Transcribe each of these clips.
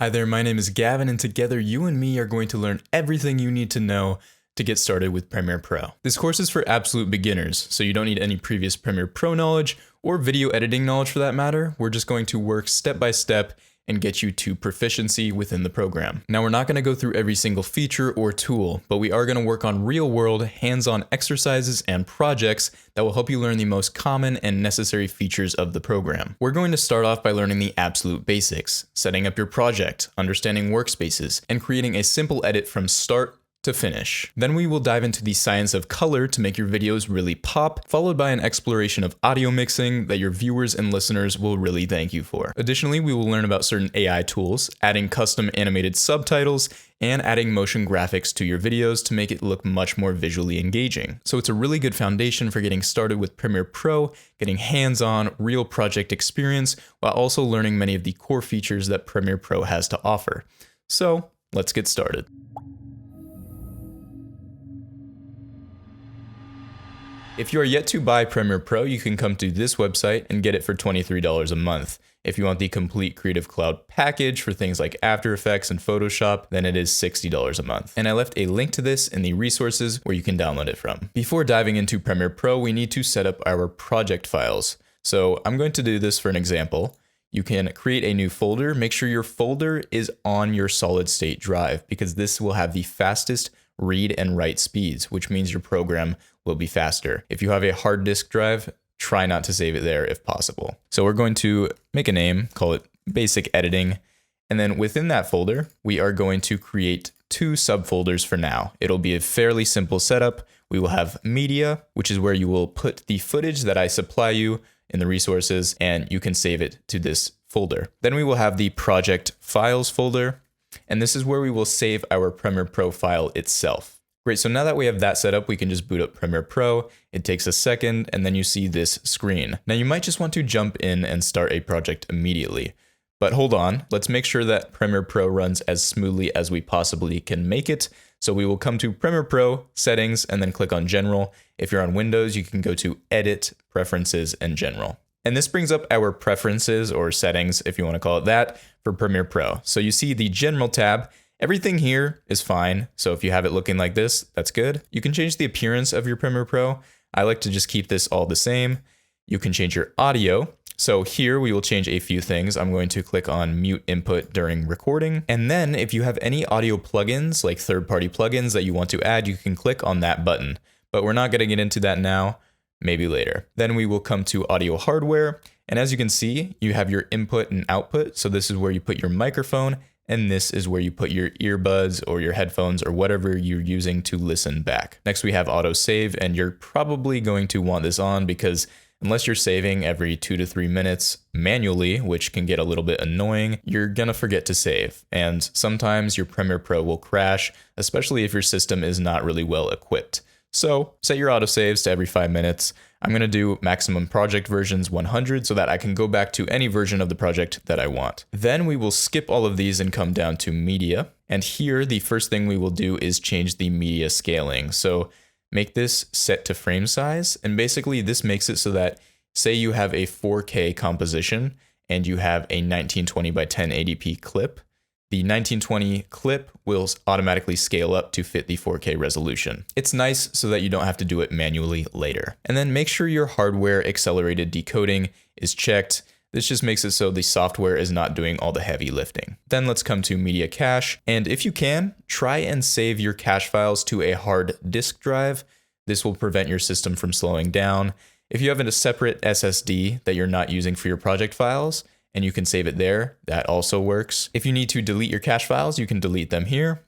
Hi there, my name is Gavin, and together you and me are going to learn everything you need to know to get started with Premiere Pro. This course is for absolute beginners, so you don't need any previous Premiere Pro knowledge or video editing knowledge for that matter. We're just going to work step by step and get you to proficiency within the program. Now, we're not going to go through every single feature or tool, but we are going to work on real-world, hands-on exercises and projects that will help you learn the most common and necessary features of the program. We're going to start off by learning the absolute basics, setting up your project, understanding workspaces, and creating a simple edit from start to finish. Then we will dive into the science of color to make your videos really pop, followed by an exploration of audio mixing that your viewers and listeners will really thank you for. Additionally, we will learn about certain AI tools, adding custom animated subtitles, and adding motion graphics to your videos to make it look much more visually engaging. So it's a really good foundation for getting started with Premiere Pro, getting hands-on, real project experience, while also learning many of the core features that Premiere Pro has to offer. So let's get started. If you are yet to buy Premiere Pro, you can come to this website and get it for $23 a month. If you want the complete Creative Cloud package for things like After Effects and Photoshop, then it is $60 a month. And I left a link to this in the resources where you can download it from. Before diving into Premiere Pro, we need to set up our project files. So I'm going to do this for an example. You can create a new folder. Make sure your folder is on your solid state drive because this will have the fastest read and write speeds, which means your program will be faster. If you have a hard disk drive, try not to save it there if possible. So we're going to make a name, call it Basic Editing, and then within that folder, we are going to create two subfolders for now. It'll be a fairly simple setup. We will have Media, which is where you will put the footage that I supply you in the resources, and you can save it to this folder. Then we will have the Project Files folder, and this is where we will save our Premiere Pro file itself. Great, so now that we have that set up, we can just boot up Premiere Pro. It takes a second, and then you see this screen. Now you might just want to jump in and start a project immediately. But hold on, let's make sure that Premiere Pro runs as smoothly as we possibly can make it. So we will come to Premiere Pro, Settings, and then click on General. If you're on Windows, you can go to Edit, Preferences, and General. And this brings up our preferences or settings, if you want to call it that, for Premiere Pro. So you see the General tab. Everything here is fine. So if you have it looking like this, that's good. You can change the appearance of your Premiere Pro. I like to just keep this all the same. You can change your audio. So here we will change a few things. I'm going to click on mute input during recording. And then if you have any audio plugins, like third-party plugins that you want to add, you can click on that button. But we're not going to get into that now, maybe later. Then we will come to audio hardware. And as you can see, you have your input and output. So this is where you put your microphone, and this is where you put your earbuds or your headphones or whatever you're using to listen back. Next, we have auto save, and you're probably going to want this on because unless you're saving every 2 to 3 minutes manually, which can get a little bit annoying, you're gonna forget to save. And sometimes your Premiere Pro will crash, especially if your system is not really well equipped. So set your autosaves to every 5 minutes. I'm gonna do maximum project versions 100 so that I can go back to any version of the project that I want. Then we will skip all of these and come down to media. And here, the first thing we will do is change the media scaling. So make this set to frame size. And basically this makes it so that, say you have a 4K composition and you have a 1920 by 1080p clip, the 1920 clip will automatically scale up to fit the 4K resolution. It's nice so that you don't have to do it manually later. And then make sure your hardware accelerated decoding is checked. This just makes it so the software is not doing all the heavy lifting. Then let's come to media cache. And if you can, try and save your cache files to a hard disk drive. This will prevent your system from slowing down. If you have a separate SSD that you're not using for your project files, and you can save it there, that also works. If you need to delete your cache files, you can delete them here.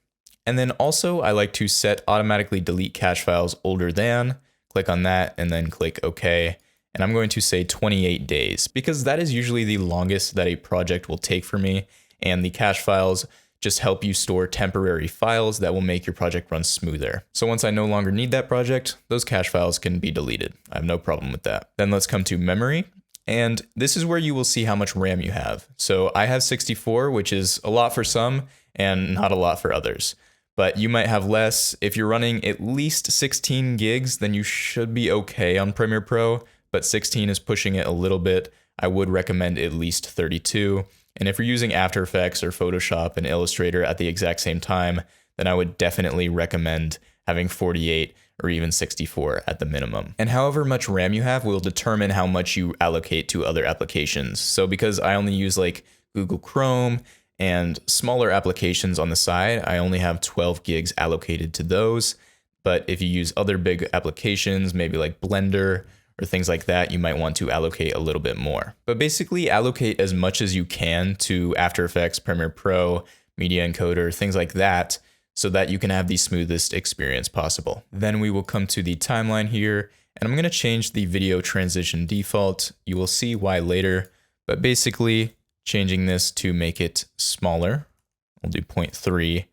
And then also I like to set automatically delete cache files older than, click on that and then click OK. And I'm going to say 28 days because that is usually the longest that a project will take for me. And the cache files just help you store temporary files that will make your project run smoother. So once I no longer need that project, those cache files can be deleted. I have no problem with that. Then let's come to memory. And this is where you will see how much RAM you have. So I have 64, which is a lot for some and not a lot for others. But you might have less. If you're running at least 16 gigs, then you should be okay on Premiere Pro, but 16 is pushing it a little bit. I would recommend at least 32. And if you're using After Effects or Photoshop and Illustrator at the exact same time, then I would definitely recommend having 48 or even 64 at the minimum. And however much RAM you have will determine how much you allocate to other applications. So because I only use like Google Chrome and smaller applications on the side, I only have 12 gigs allocated to those. But if you use other big applications, maybe like Blender or things like that, you might want to allocate a little bit more. But basically allocate as much as you can to After Effects, Premiere Pro, Media Encoder, things like that, so that you can have the smoothest experience possible. Then we will come to the timeline here, and I'm gonna change the video transition default. You will see why later, but basically changing this to make it smaller. We'll do 0.3,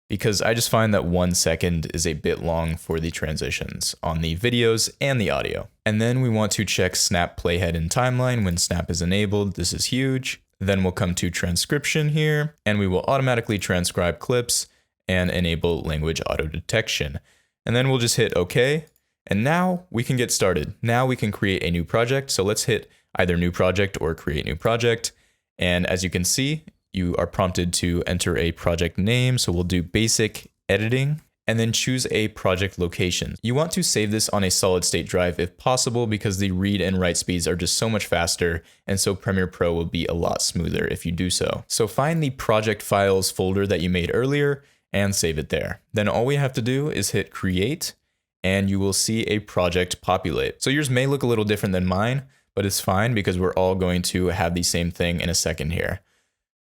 because I just find that 1 second is a bit long for the transitions on the videos and the audio. And then we want to check Snap Playhead in Timeline when Snap is enabled. This is huge. Then we'll come to transcription here, and we will automatically transcribe clips and enable language auto detection. And then we'll just hit OK. And now we can get started. Now we can create a new project. So let's hit either new project or create new project. And as you can see, you are prompted to enter a project name. So we'll do basic editing and then choose a project location. You want to save this on a solid state drive if possible, because the read and write speeds are just so much faster. And so Premiere Pro will be a lot smoother if you do so. So find the project files folder that you made earlier and save it there. Then all we have to do is hit create, and you will see a project populate. So yours may look a little different than mine, but it's fine because we're all going to have the same thing in a second here.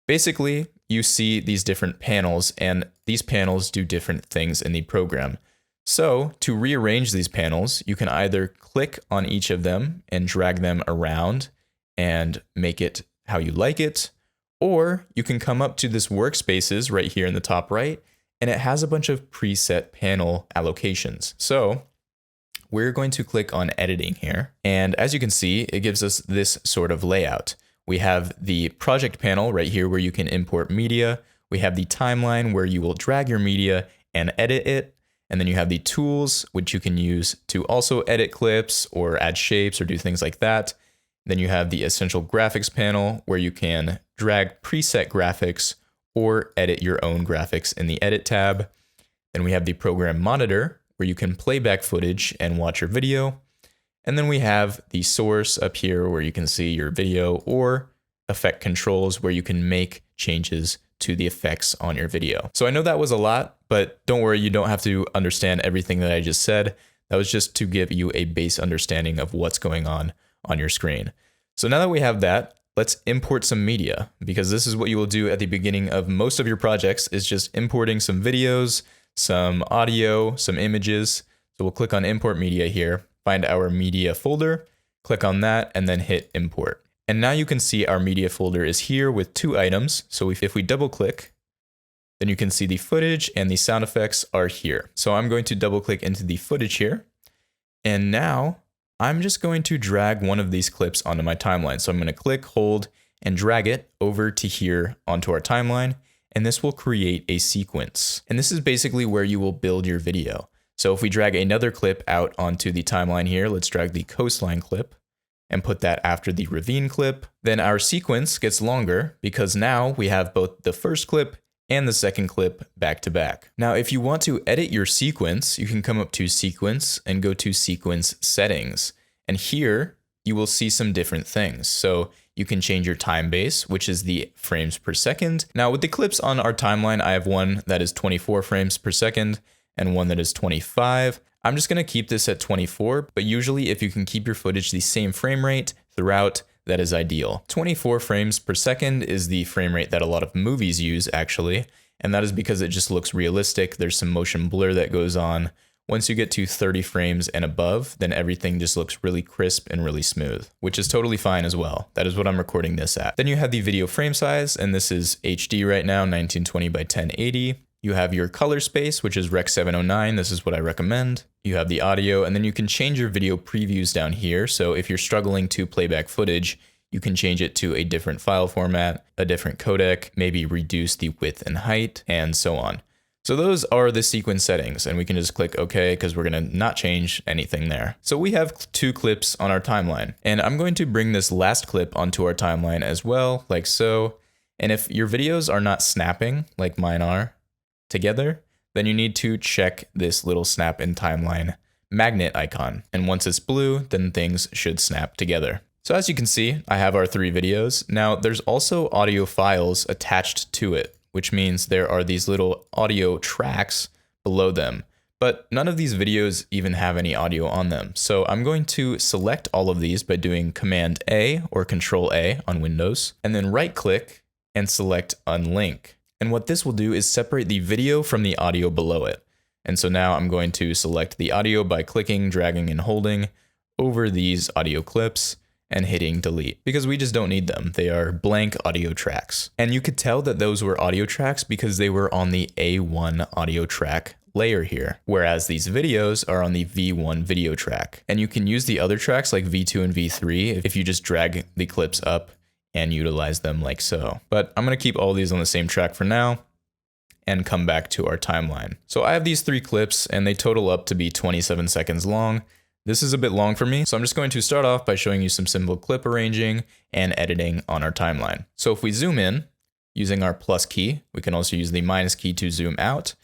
Basically, you see these different panels, and these panels do different things in the program. So to rearrange these panels, you can either click on each of them and drag them around and make it how you like it, or you can come up to this Workspaces right here in the top right, and it has a bunch of preset panel allocations. So we're going to click on editing here. And as you can see, it gives us this sort of layout. We have the project panel right here where you can import media. We have the timeline where you will drag your media and edit it. And then you have the tools, which you can use to also edit clips or add shapes or do things like that. Then you have the essential graphics panel where you can drag preset graphics or edit your own graphics in the edit tab. Then we have the program monitor where you can play back footage and watch your video. And then we have the source up here where you can see your video, or effect controls where you can make changes to the effects on your video. So I know that was a lot, but don't worry, you don't have to understand everything that I just said. That was just to give you a base understanding of what's going on your screen. So now that we have that, let's import some media, because this is what you will do at the beginning of most of your projects, is just importing some videos, some audio, some images. So we'll click on import media here, find our media folder, click on that, and then hit import. And now you can see our media folder is here with 2 items. So if we double click, then you can see the footage and the sound effects are here. So I'm going to double click into the footage here. And now I'm just going to drag one of these clips onto my timeline. So I'm going to click, hold, and drag it over to here onto our timeline. And this will create a sequence. And this is basically where you will build your video. So if we drag another clip out onto the timeline here, let's drag the coastline clip and put that after the ravine clip, then our sequence gets longer because now we have both the first clip and the second clip back to back. Now, if you want to edit your sequence, you can come up to Sequence and go to Sequence Settings. And here you will see some different things. So you can change your time base, which is the frames per second. Now with the clips on our timeline, I have one that is 24 frames per second and one that is 25. I'm just gonna keep this at 24, but usually if you can keep your footage the same frame rate throughout, that is ideal. 24 frames per second is the frame rate that a lot of movies use actually, and that is because it just looks realistic. There's some motion blur that goes on. Once you get to 30 frames and above, then everything just looks really crisp and really smooth, which is totally fine as well. That is what I'm recording this at. Then you have the video frame size, and this is HD right now, 1920 by 1080. You have your color space, which is Rec 709. This is what I recommend. You have the audio, and then you can change your video previews down here. So if you're struggling to play back footage, you can change it to a different file format, a different codec, maybe reduce the width and height, and so on. So those are the sequence settings, and we can just click OK because we're gonna not change anything there. So we have 2 clips on our timeline, and I'm going to bring this last clip onto our timeline as well, like so. And if your videos are not snapping like mine are together, then you need to check this little snap in timeline magnet icon. And once it's blue, then things should snap together. So as you can see, I have our 3 videos. Now there's also audio files attached to it, which means there are these little audio tracks below them. But none of these videos even have any audio on them. So I'm going to select all of these by doing Command A or Control A on Windows, and then right click and select Unlink. And what this will do is separate the video from the audio below it. And so now I'm going to select the audio by clicking, dragging, and holding over these audio clips and hitting delete, because we just don't need them. They are blank audio tracks. And you could tell that those were audio tracks because they were on the A1 audio track layer here, whereas these videos are on the V1 video track. And you can use the other tracks like V2 and V3 if you just drag the clips up and utilize them like so. But I'm gonna keep all these on the same track for now and come back to our timeline. So I have these 3 clips and they total up to be 27 seconds long. This is a bit long for me, so I'm just going to start off by showing you some simple clip arranging and editing on our timeline. So if we zoom in using our plus key, we can also use the minus key to zoom out,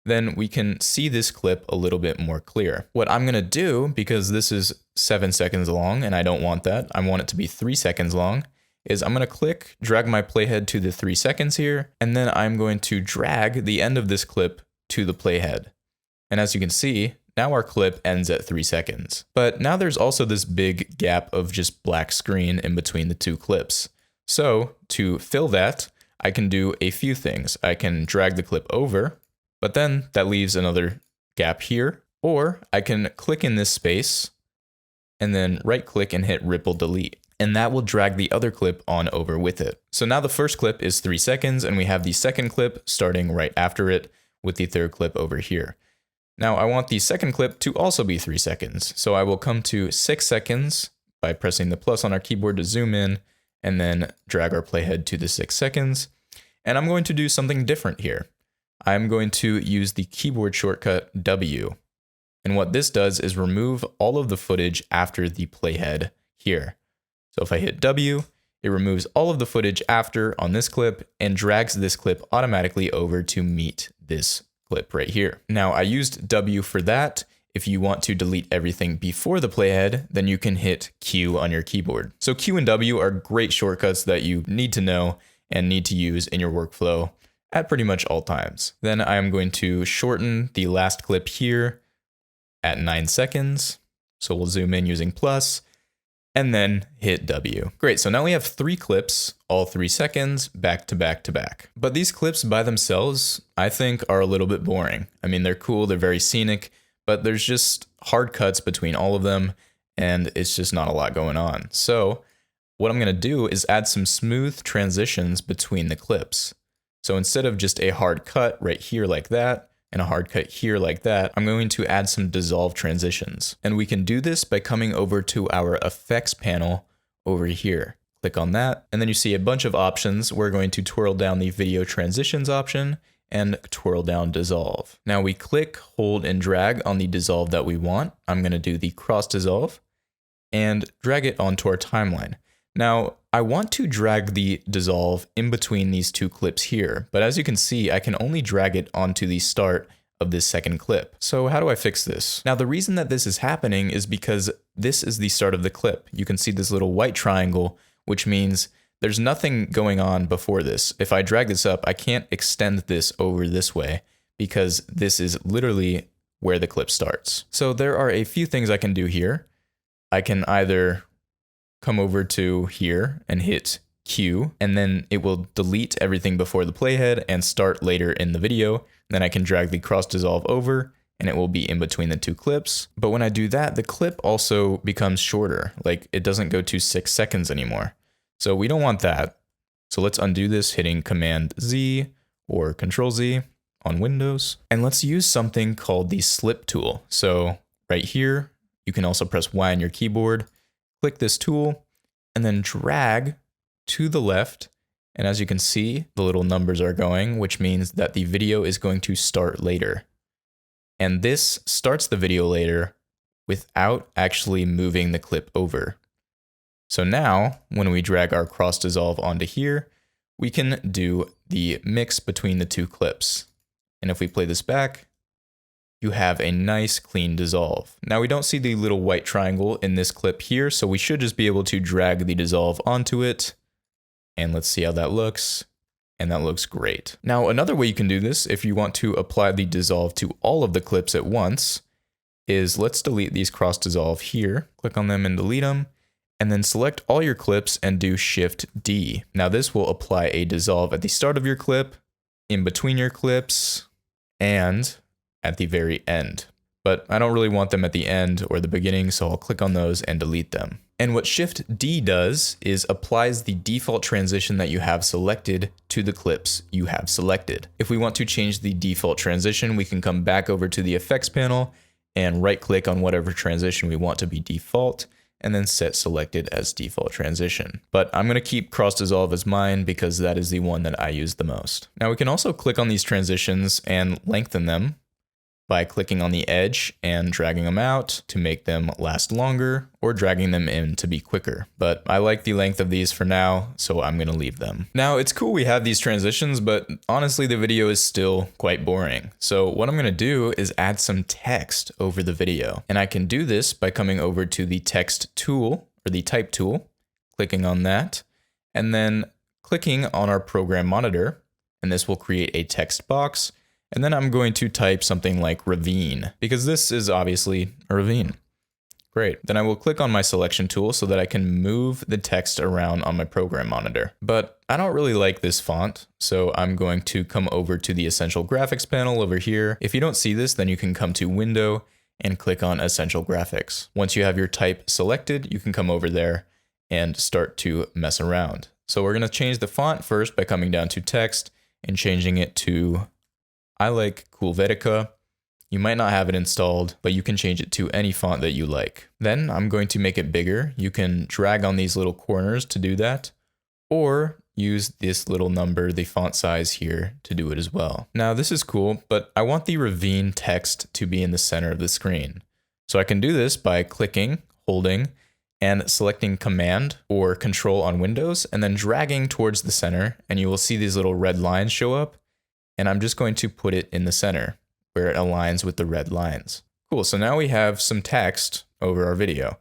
then we can see this clip a little bit more clear. What I'm gonna do, because this is 7 seconds long and I don't want that, I want it to be 3 seconds long, is I'm gonna click, drag my playhead to the 3 seconds here, and then I'm going to drag the end of this clip to the playhead. And as you can see, now our clip ends at 3 seconds. But now there's also this big gap of just black screen in between the 2 clips. So to fill that, I can do a few things. I can drag the clip over, but then that leaves another gap here, or I can click in this space and then right click and hit ripple delete. And that will drag the other clip on over with it. So now the first clip is 3 seconds and we have the second clip starting right after it with the third clip over here. Now I want the second clip to also be 3 seconds. So I will come to 6 seconds by pressing the plus on our keyboard to zoom in and then drag our playhead to the 6 seconds. And I'm going to do something different here. I'm going to use the keyboard shortcut W. And what this does is remove all of the footage after the playhead here. So if I hit W, it removes all of the footage after on this clip and drags this clip automatically over to meet this clip right here. Now I used W for that. If you want to delete everything before the playhead, then you can hit Q on your keyboard. So Q and W are great shortcuts that you need to know and need to use in your workflow at pretty much all times. Then I am going to shorten the last clip here at 9 seconds. So we'll zoom in using plus and then hit W. Great, so now we have 3 clips, all 3 seconds, back to back to back. But these clips by themselves, I think, are a little bit boring. I mean, they're cool, they're very scenic, but there's just hard cuts between all of them, and it's just not a lot going on. So what I'm gonna do is add some smooth transitions between the clips. So instead of just a hard cut right here like that, and a hard cut here like that, I'm going to add some dissolve transitions. And we can do this by coming over to our effects panel over here. Click on that, and then you see a bunch of options. We're going to twirl down the video transitions option and twirl down dissolve. Now we click, hold, and drag on the dissolve that we want. I'm gonna do the cross dissolve and drag it onto our timeline. Now, I want to drag the dissolve in between these 2 clips here, but as you can see, I can only drag it onto the start of this second clip. So how do I fix this? Now, the reason that this is happening is because this is the start of the clip. You can see this little white triangle, which means there's nothing going on before this. If I drag this up, I can't extend this over this way because this is literally where the clip starts. So there are a few things I can do here. I can either come over to here and hit Q, and then it will delete everything before the playhead and start later in the video. Then I can drag the cross dissolve over and it will be in between the 2 clips. But when I do that, the clip also becomes shorter. Like it doesn't go to 6 seconds anymore. So we don't want that. So let's undo this hitting Command Z or Control Z on Windows. And let's use something called the slip tool. So right here, you can also press Y on your keyboard. Click this tool and then drag to the left. And as you can see, the little numbers are going, which means that the video is going to start later. And this starts the video later without actually moving the clip over. So now when we drag our cross dissolve onto here, we can do the mix between the two clips. And if we play this back, you have a nice clean dissolve. Now we don't see the little white triangle in this clip here, so we should just be able to drag the dissolve onto it. And let's see how that looks. And that looks great. Now another way you can do this, if you want to apply the dissolve to all of the clips at once, is let's delete these cross dissolve here. Click on them and delete them. And then select all your clips and do Shift D. Now this will apply a dissolve at the start of your clip, in between your clips, and at the very end. But I don't really want them at the end or the beginning, so I'll click on those and delete them. And what Shift D does is applies the default transition that you have selected to the clips you have selected. If we want to change the default transition, we can come back over to the effects panel and right click on whatever transition we want to be default, and then set selected as default transition. But I'm gonna keep cross dissolve as mine because that is the one that I use the most. Now we can also click on these transitions and lengthen them by clicking on the edge and dragging them out to make them last longer, or dragging them in to be quicker. But I like the length of these for now, so I'm gonna leave them. Now it's cool we have these transitions, but honestly the video is still quite boring. So what I'm gonna do is add some text over the video. And I can do this by coming over to the text tool, or the type tool, clicking on that, and then clicking on our program monitor, and this will create a text box. And then I'm going to type something like ravine, because this is obviously a ravine. Great. Then I will click on my selection tool so that I can move the text around on my program monitor. But I don't really like this font, so I'm going to come over to the Essential Graphics panel over here. If you don't see this, then you can come to Window and click on Essential Graphics. Once you have your type selected, you can come over there and start to mess around. So we're going to change the font first by coming down to Text and changing it to, I like Helvetica. You might not have it installed, but you can change it to any font that you like. Then I'm going to make it bigger. You can drag on these little corners to do that, or use this little number, the font size here, to do it as well. Now this is cool, but I want the ravine text to be in the center of the screen. So I can do this by clicking, holding, and selecting Command or Control on Windows, and then dragging towards the center, and you will see these little red lines show up. And I'm just going to put it in the center where it aligns with the red lines. Cool, so now we have some text over our video.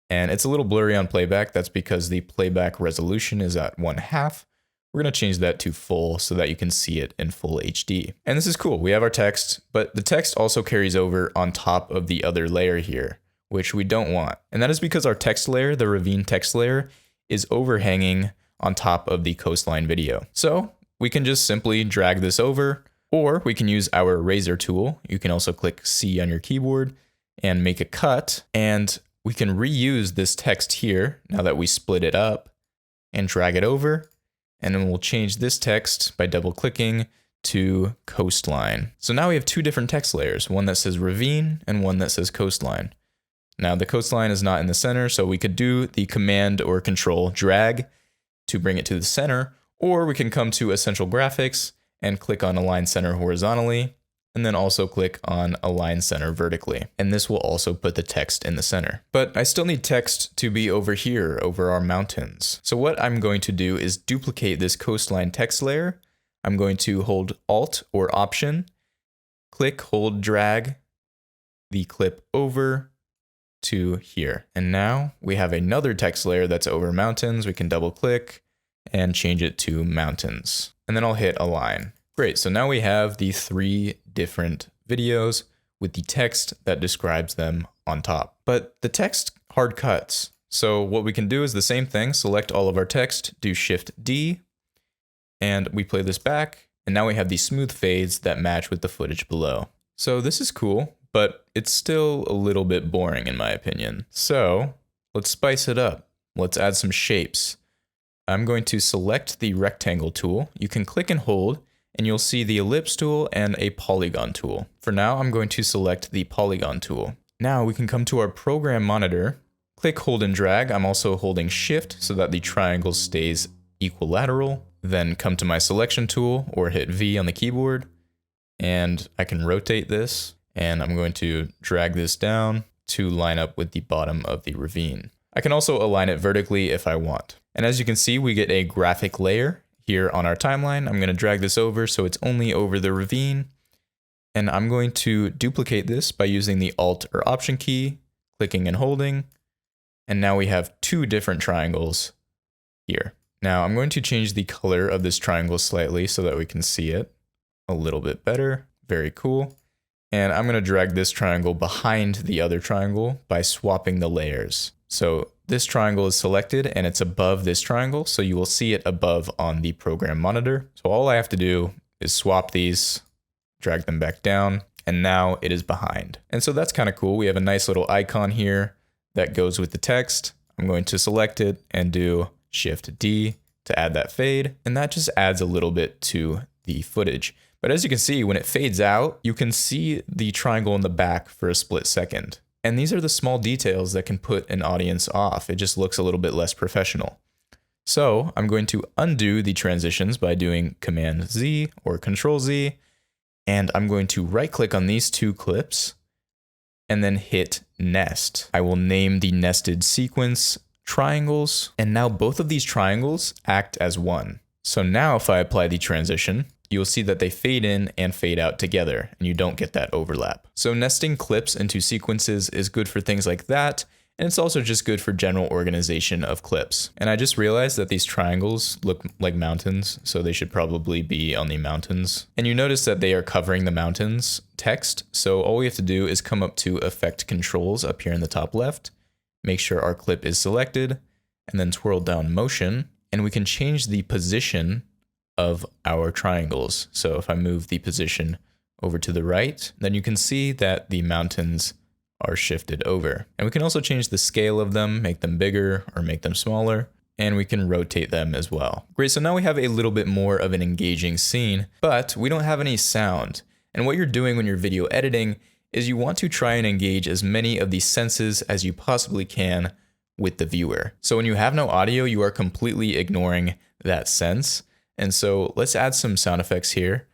And it's a little blurry on playback. That's because the playback resolution is at 1/2. We're gonna change that to full so that you can see it in full HD. And this is cool, we have our text, but the text also carries over on top of the other layer here, which we don't want. And that is because our text layer, the ravine text layer, is overhanging on top of the coastline video. So we can just simply drag this over, or we can use our eraser tool. You can also click C on your keyboard and make a cut, and we can reuse this text here now that we split it up and drag it over, and then we'll change this text by double clicking to coastline. So now we have two different text layers, one that says ravine and one that says coastline. Now the coastline is not in the center, so we could do the Command or Control drag to bring it to the center, or we can come to Essential Graphics and click on Align Center horizontally, and then also click on Align Center vertically. And this will also put the text in the center. But I still need text to be over here, over our mountains. So what I'm going to do is duplicate this coastline text layer. I'm going to hold Alt or Option, click, hold, drag the clip over to here. And now we have another text layer that's over mountains. We can double click and change it to mountains. And then I'll hit align. Great, so now we have the 3 different videos with the text that describes them on top. But the text hard cuts. So what we can do is the same thing, select all of our text, do Shift D, and we play this back, and now we have these smooth fades that match with the footage below. So this is cool, but it's still a little bit boring in my opinion. So let's spice it up. Let's add some shapes. I'm going to select the rectangle tool. You can click and hold, and you'll see the ellipse tool and a polygon tool. For now, I'm going to select the polygon tool. Now we can come to our program monitor, click, hold, and drag. I'm also holding Shift so that the triangle stays equilateral. Then come to my selection tool or hit V on the keyboard, and I can rotate this, and I'm going to drag this down to line up with the bottom of the ravine. I can also align it vertically if I want. And as you can see, we get a graphic layer here on our timeline. I'm going to drag this over so it's only over the ravine. And I'm going to duplicate this by using the Alt or Option key, clicking and holding. And now we have two different triangles here. Now I'm going to change the color of this triangle slightly so that we can see it a little bit better. Very cool. And I'm going to drag this triangle behind the other triangle by swapping the layers. So this triangle is selected and it's above this triangle, so you will see it above on the program monitor. So all I have to do is swap these, drag them back down, and now it is behind. And so that's kind of cool. We have a nice little icon here that goes with the text. I'm going to select it and do Shift D to add that fade, and that just adds a little bit to the footage. But as you can see, when it fades out, you can see the triangle in the back for a split second. And these are the small details that can put an audience off. It just looks a little bit less professional. So I'm going to undo the transitions by doing Command Z or Control Z, and I'm going to right click on these two clips and then hit Nest. I will name the nested sequence triangles, and now both of these triangles act as one. So now if I apply the transition, you'll see that they fade in and fade out together, and you don't get that overlap. So nesting clips into sequences is good for things like that, and it's also just good for general organization of clips. And I just realized that these triangles look like mountains, so they should probably be on the mountains. And you notice that they are covering the mountains text, so all we have to do is come up to Effect Controls up here in the top left, make sure our clip is selected, and then twirl down Motion, and we can change the position of our triangles. So if I move the position over to the right, then you can see that the mountains are shifted over. And we can also change the scale of them, make them bigger or make them smaller, and we can rotate them as well. Great, so now we have a little bit more of an engaging scene, but we don't have any sound. And what you're doing when you're video editing is you want to try and engage as many of these senses as you possibly can with the viewer. So when you have no audio, you are completely ignoring that sense. And so let's add some sound effects here.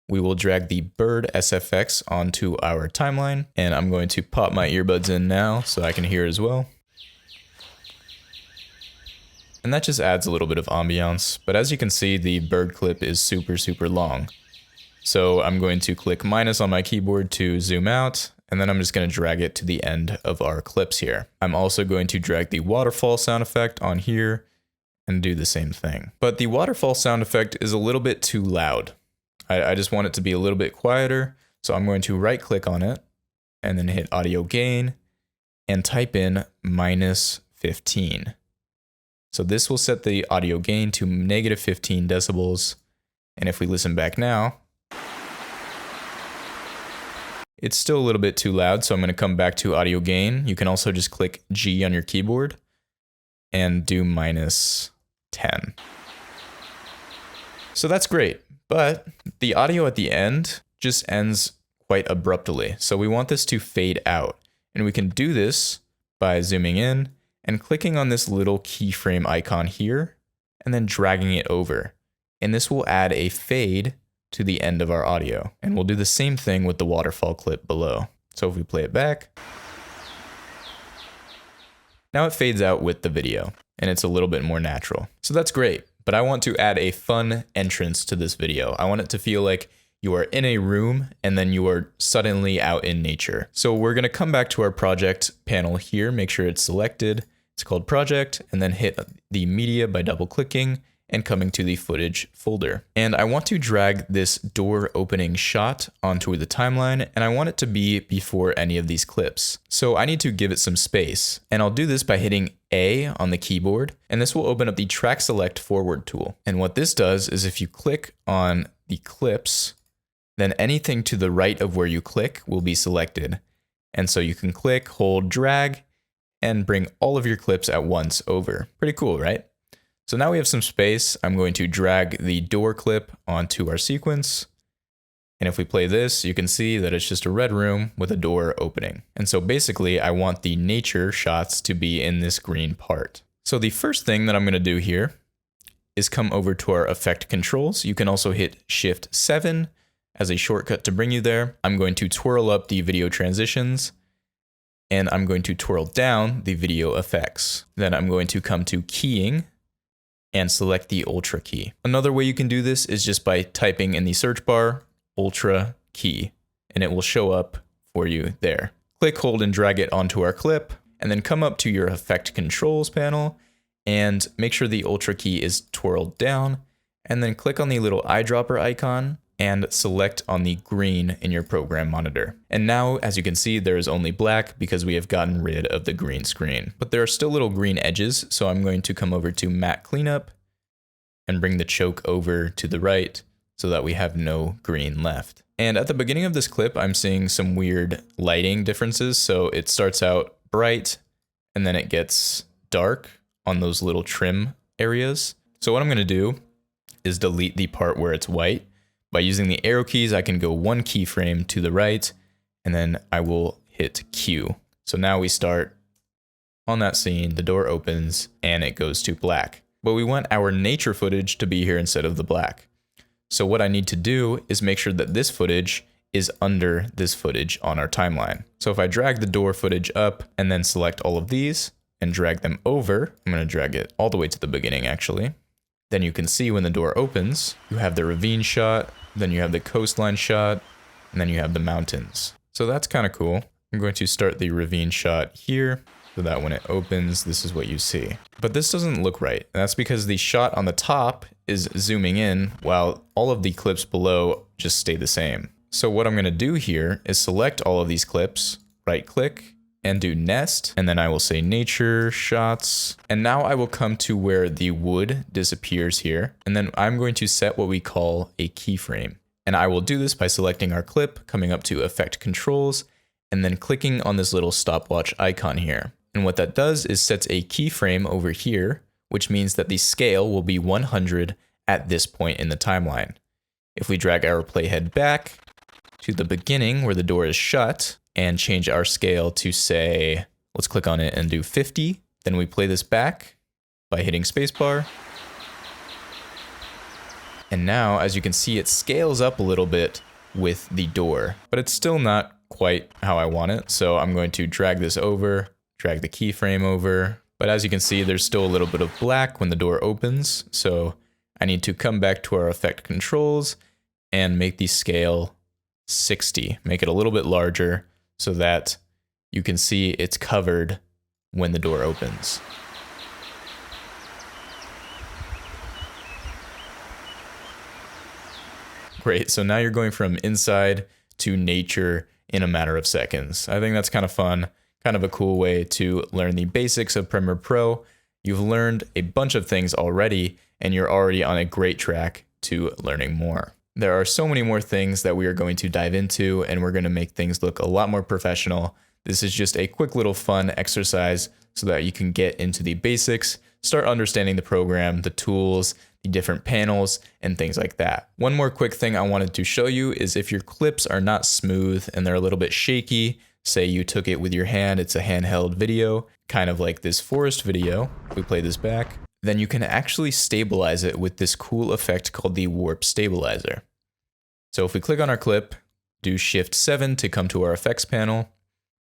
We will drag the bird SFX onto our timeline, and I'm going to pop my earbuds in now so I can hear as well. And that just adds a little bit of ambiance, but as you can see, the bird clip is super, super long. So I'm going to click minus on my keyboard to zoom out, and then I'm just going to drag it to the end of our clips here. I'm also going to drag the waterfall sound effect on here and do the same thing. But the waterfall sound effect is a little bit too loud. I just want it to be a little bit quieter. So I'm going to right click on it and then hit audio gain and type in -15. So this will set the audio gain to -15 decibels. And if we listen back now, it's still a little bit too loud. So I'm going to come back to audio gain. You can also just click G on your keyboard and do -10. So that's great, but the audio at the end just ends quite abruptly. So we want this to fade out, and we can do this by zooming in and clicking on this little keyframe icon here and then dragging it over. And this will add a fade to the end of our audio. And we'll do the same thing with the waterfall clip below. So if we play it back, now it fades out with the video and it's a little bit more natural. So that's great, but I want to add a fun entrance to this video. I want it to feel like you are in a room and then you are suddenly out in nature. So we're gonna come back to our project panel here, make sure it's selected. It's called project, and then hit the media by double clicking and coming to the footage folder. And I want to drag this door opening shot onto the timeline, and I want it to be before any of these clips. So I need to give it some space, and I'll do this by hitting A on the keyboard, and this will open up the track select forward tool. And what this does is if you click on the clips, then anything to the right of where you click will be selected. And so you can click, hold, drag, and bring all of your clips at once over. Pretty cool, right? So now we have some space. I'm going to drag the door clip onto our sequence. And if we play this, you can see that it's just a red room with a door opening. And so basically I want the nature shots to be in this green part. So the first thing that I'm going to do here is come over to our effect controls. You can also hit Shift 7 as a shortcut to bring you there. I'm going to twirl up the video transitions, and I'm going to twirl down the video effects. Then I'm going to come to keying, and select the Ultra key. Another way you can do this is just by typing in the search bar, Ultra key, and it will show up for you there. Click, hold, and drag it onto our clip, and then come up to your Effect Controls panel and make sure the Ultra key is twirled down, and then click on the little eyedropper icon and select on the green in your program monitor. And now, as you can see, there is only black because we have gotten rid of the green screen. But there are still little green edges, so I'm going to come over to Matte Cleanup and bring the choke over to the right so that we have no green left. And at the beginning of this clip, I'm seeing some weird lighting differences. So it starts out bright and then it gets dark on those little trim areas. So what I'm gonna do is delete the part where it's white. By using the arrow keys, I can go one keyframe to the right, and then I will hit Q. So now we start on that scene, the door opens, and it goes to black. But we want our nature footage to be here instead of the black. So what I need to do is make sure that this footage is under this footage on our timeline. So if I drag the door footage up and then select all of these and drag them over, I'm gonna drag it all the way to the beginning actually. Then you can see when the door opens, you have the ravine shot, then you have the coastline shot, and then you have the mountains. So that's kind of cool. I'm going to start the ravine shot here so that when it opens, this is what you see. But this doesn't look right. And that's because the shot on the top is zooming in while all of the clips below just stay the same. So what I'm gonna do here is select all of these clips, right click, and do nest, and then I will say nature shots. And now I will come to where the wood disappears here. And then I'm going to set what we call a keyframe. And I will do this by selecting our clip, coming up to Effect Controls, and then clicking on this little stopwatch icon here. And what that does is sets a keyframe over here, which means that the scale will be 100 at this point in the timeline. If we drag our playhead back to the beginning where the door is shut, and change our scale to say, let's click on it and do 50. Then we play this back by hitting spacebar. And now, as you can see, it scales up a little bit with the door, but it's still not quite how I want it. So I'm going to drag this over, drag the keyframe over. But as you can see, there's still a little bit of black when the door opens. So I need to come back to our Effect Controls and make the scale 60, make it a little bit larger, so that you can see it's covered when the door opens. Great, so now you're going from inside to nature in a matter of seconds. I think that's kind of fun, kind of a cool way to learn the basics of Premiere Pro. You've learned a bunch of things already, and you're already on a great track to learning more. There are so many more things that we are going to dive into, and we're going to make things look a lot more professional. This is just a quick little fun exercise so that you can get into the basics, start understanding the program, the tools, the different panels, and things like that. One more quick thing I wanted to show you is if your clips are not smooth and they're a little bit shaky, say you took it with your hand, it's a handheld video, kind of like this forest video. If we play this back, then you can actually stabilize it with this cool effect called the warp stabilizer. So if we click on our clip, do Shift 7 to come to our effects panel,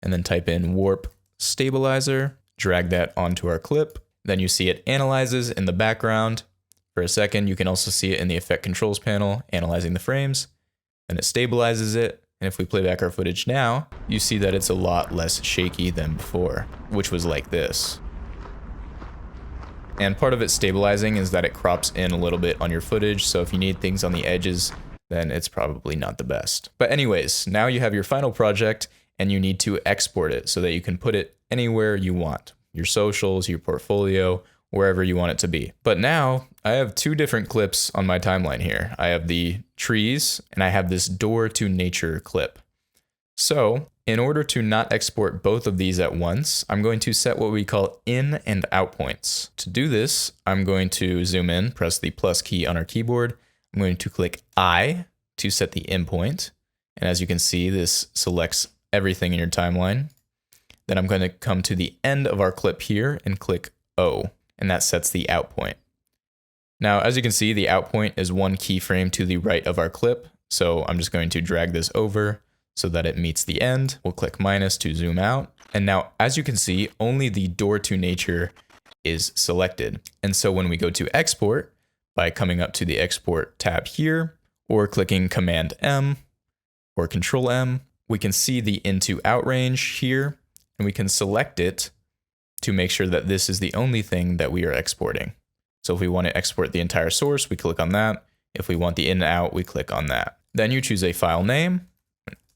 and then type in warp stabilizer, drag that onto our clip. Then you see it analyzes in the background for a second. You can also see it in the Effect Controls panel, analyzing the frames, and it stabilizes it. And if we play back our footage now, you see that it's a lot less shaky than before, which was like this. And part of it stabilizing is that it crops in a little bit on your footage, so if you need things on the edges, then it's probably not the best. But anyways, now you have your final project and you need to export it so that you can put it anywhere you want. Your socials, your portfolio, wherever you want it to be. But now I have two different clips on my timeline here. I have the trees and I have this door to nature clip. So in order to not export both of these at once, I'm going to set what we call in and out points. To do this, I'm going to zoom in, press the plus key on our keyboard. I'm going to click I to set the in point. And as you can see, this selects everything in your timeline. Then I'm going to come to the end of our clip here and click O, and that sets the out point. Now, as you can see, the out point is one keyframe to the right of our clip. So I'm just going to drag this over so that it meets the end. We'll click minus to zoom out. And now, as you can see, only the door to nature is selected. And so when we go to export, by coming up to the export tab here, or clicking Command M or Control M, we can see the in to out range here, and we can select it to make sure that this is the only thing that we are exporting. So if we want to export the entire source, we click on that. If we want the in and out, we click on that. Then you choose a file name,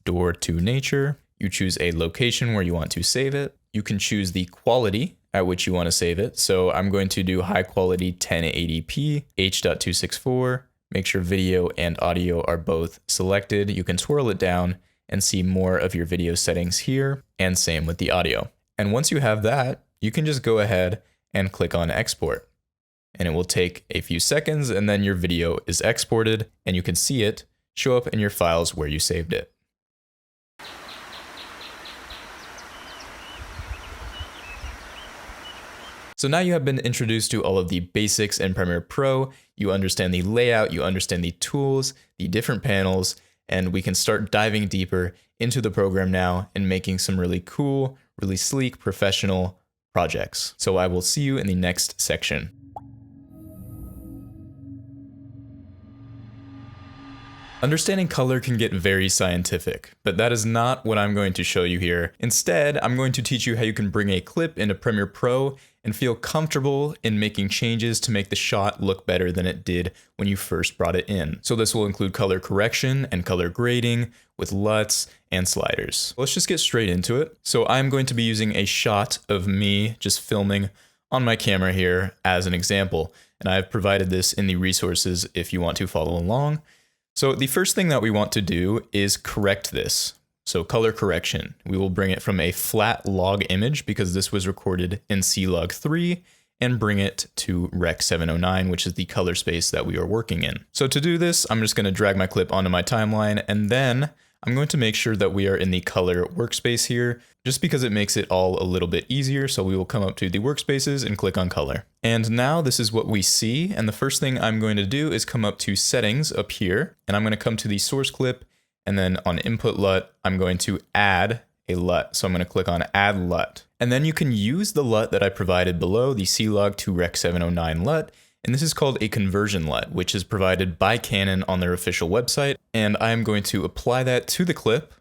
Door to Nature. You choose a location where you want to save it. You can choose the quality at which you want to save it. So I'm going to do high quality 1080p, H.264. Make sure video and audio are both selected. You can twirl it down and see more of your video settings here, and same with the audio. And once you have that, you can just go ahead and click on export. And it will take a few seconds, and then your video is exported, and you can see it show up in your files where you saved it. So now you have been introduced to all of the basics in Premiere Pro. You understand the layout, you understand the tools, the different panels, and we can start diving deeper into the program now and making some really cool, really sleek, professional projects. So I will see you in the next section. Understanding color can get very scientific, but that is not what I'm going to show you here. Instead, I'm going to teach you how you can bring a clip into Premiere Pro and feel comfortable in making changes to make the shot look better than it did when you first brought it in. So this will include color correction and color grading with LUTs and sliders. Let's just get straight into it. So I'm going to be using a shot of me just filming on my camera here as an example, and I've provided this in the resources if you want to follow along. So the first thing that we want to do is correct this. So color correction, we will bring it from a flat log image because this was recorded in C-Log3 and bring it to Rec 709, which is the color space that we are working in. So to do this, I'm just going to drag my clip onto my timeline, and then I'm going to make sure that we are in the color workspace here, just because it makes it all a little bit easier. So we will come up to the workspaces and click on color. And now this is what we see. And the first thing I'm going to do is come up to settings up here, and I'm going to come to the source clip, and then on input LUT, I'm going to add a LUT. So I'm going to click on add LUT. And then you can use the LUT that I provided below, the C-Log to Rec 709 LUT. And this is called a conversion LUT, which is provided by Canon on their official website. And I'm going to apply that to the clip.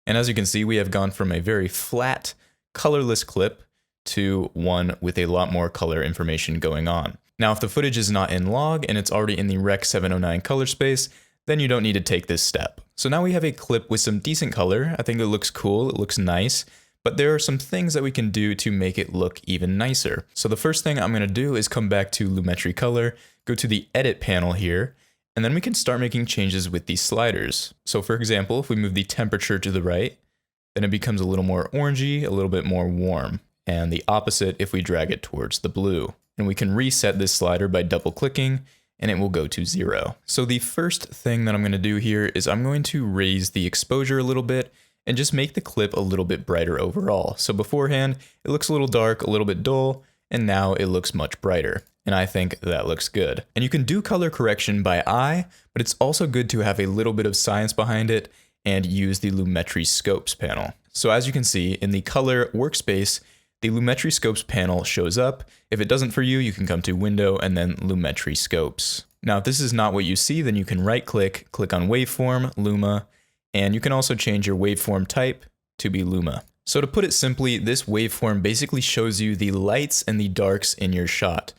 And as you can see, we have gone from a very flat, colorless clip to one with a lot more color information going on. Now, if the footage is not in log and it's already in the Rec 709 color space, then you don't need to take this step. So now we have a clip with some decent color. I think it looks cool, it looks nice. But there are some things that we can do to make it look even nicer. So the first thing I'm going to do is come back to Lumetri Color, go to the Edit panel here, and then we can start making changes with these sliders. So for example, if we move the temperature to the right, then it becomes a little more orangey, a little bit more warm. And the opposite if we drag it towards the blue. And we can reset this slider by double clicking, and it will go to 0. So the first thing that I'm going to do here is I'm going to raise the exposure a little bit and just make the clip a little bit brighter overall. So beforehand, it looks a little dark, a little bit dull, and now it looks much brighter. And I think that looks good. And you can do color correction by eye, but it's also good to have a little bit of science behind it and use the Lumetri Scopes panel. So as you can see, in the color workspace, the Lumetri Scopes panel shows up. If it doesn't for you, you can come to Window and then Lumetri Scopes. Now, if this is not what you see, then you can right-click, click on Waveform, Luma, and you can also change your waveform type to be Luma. So to put it simply, this waveform basically shows you the lights and the darks in your shot.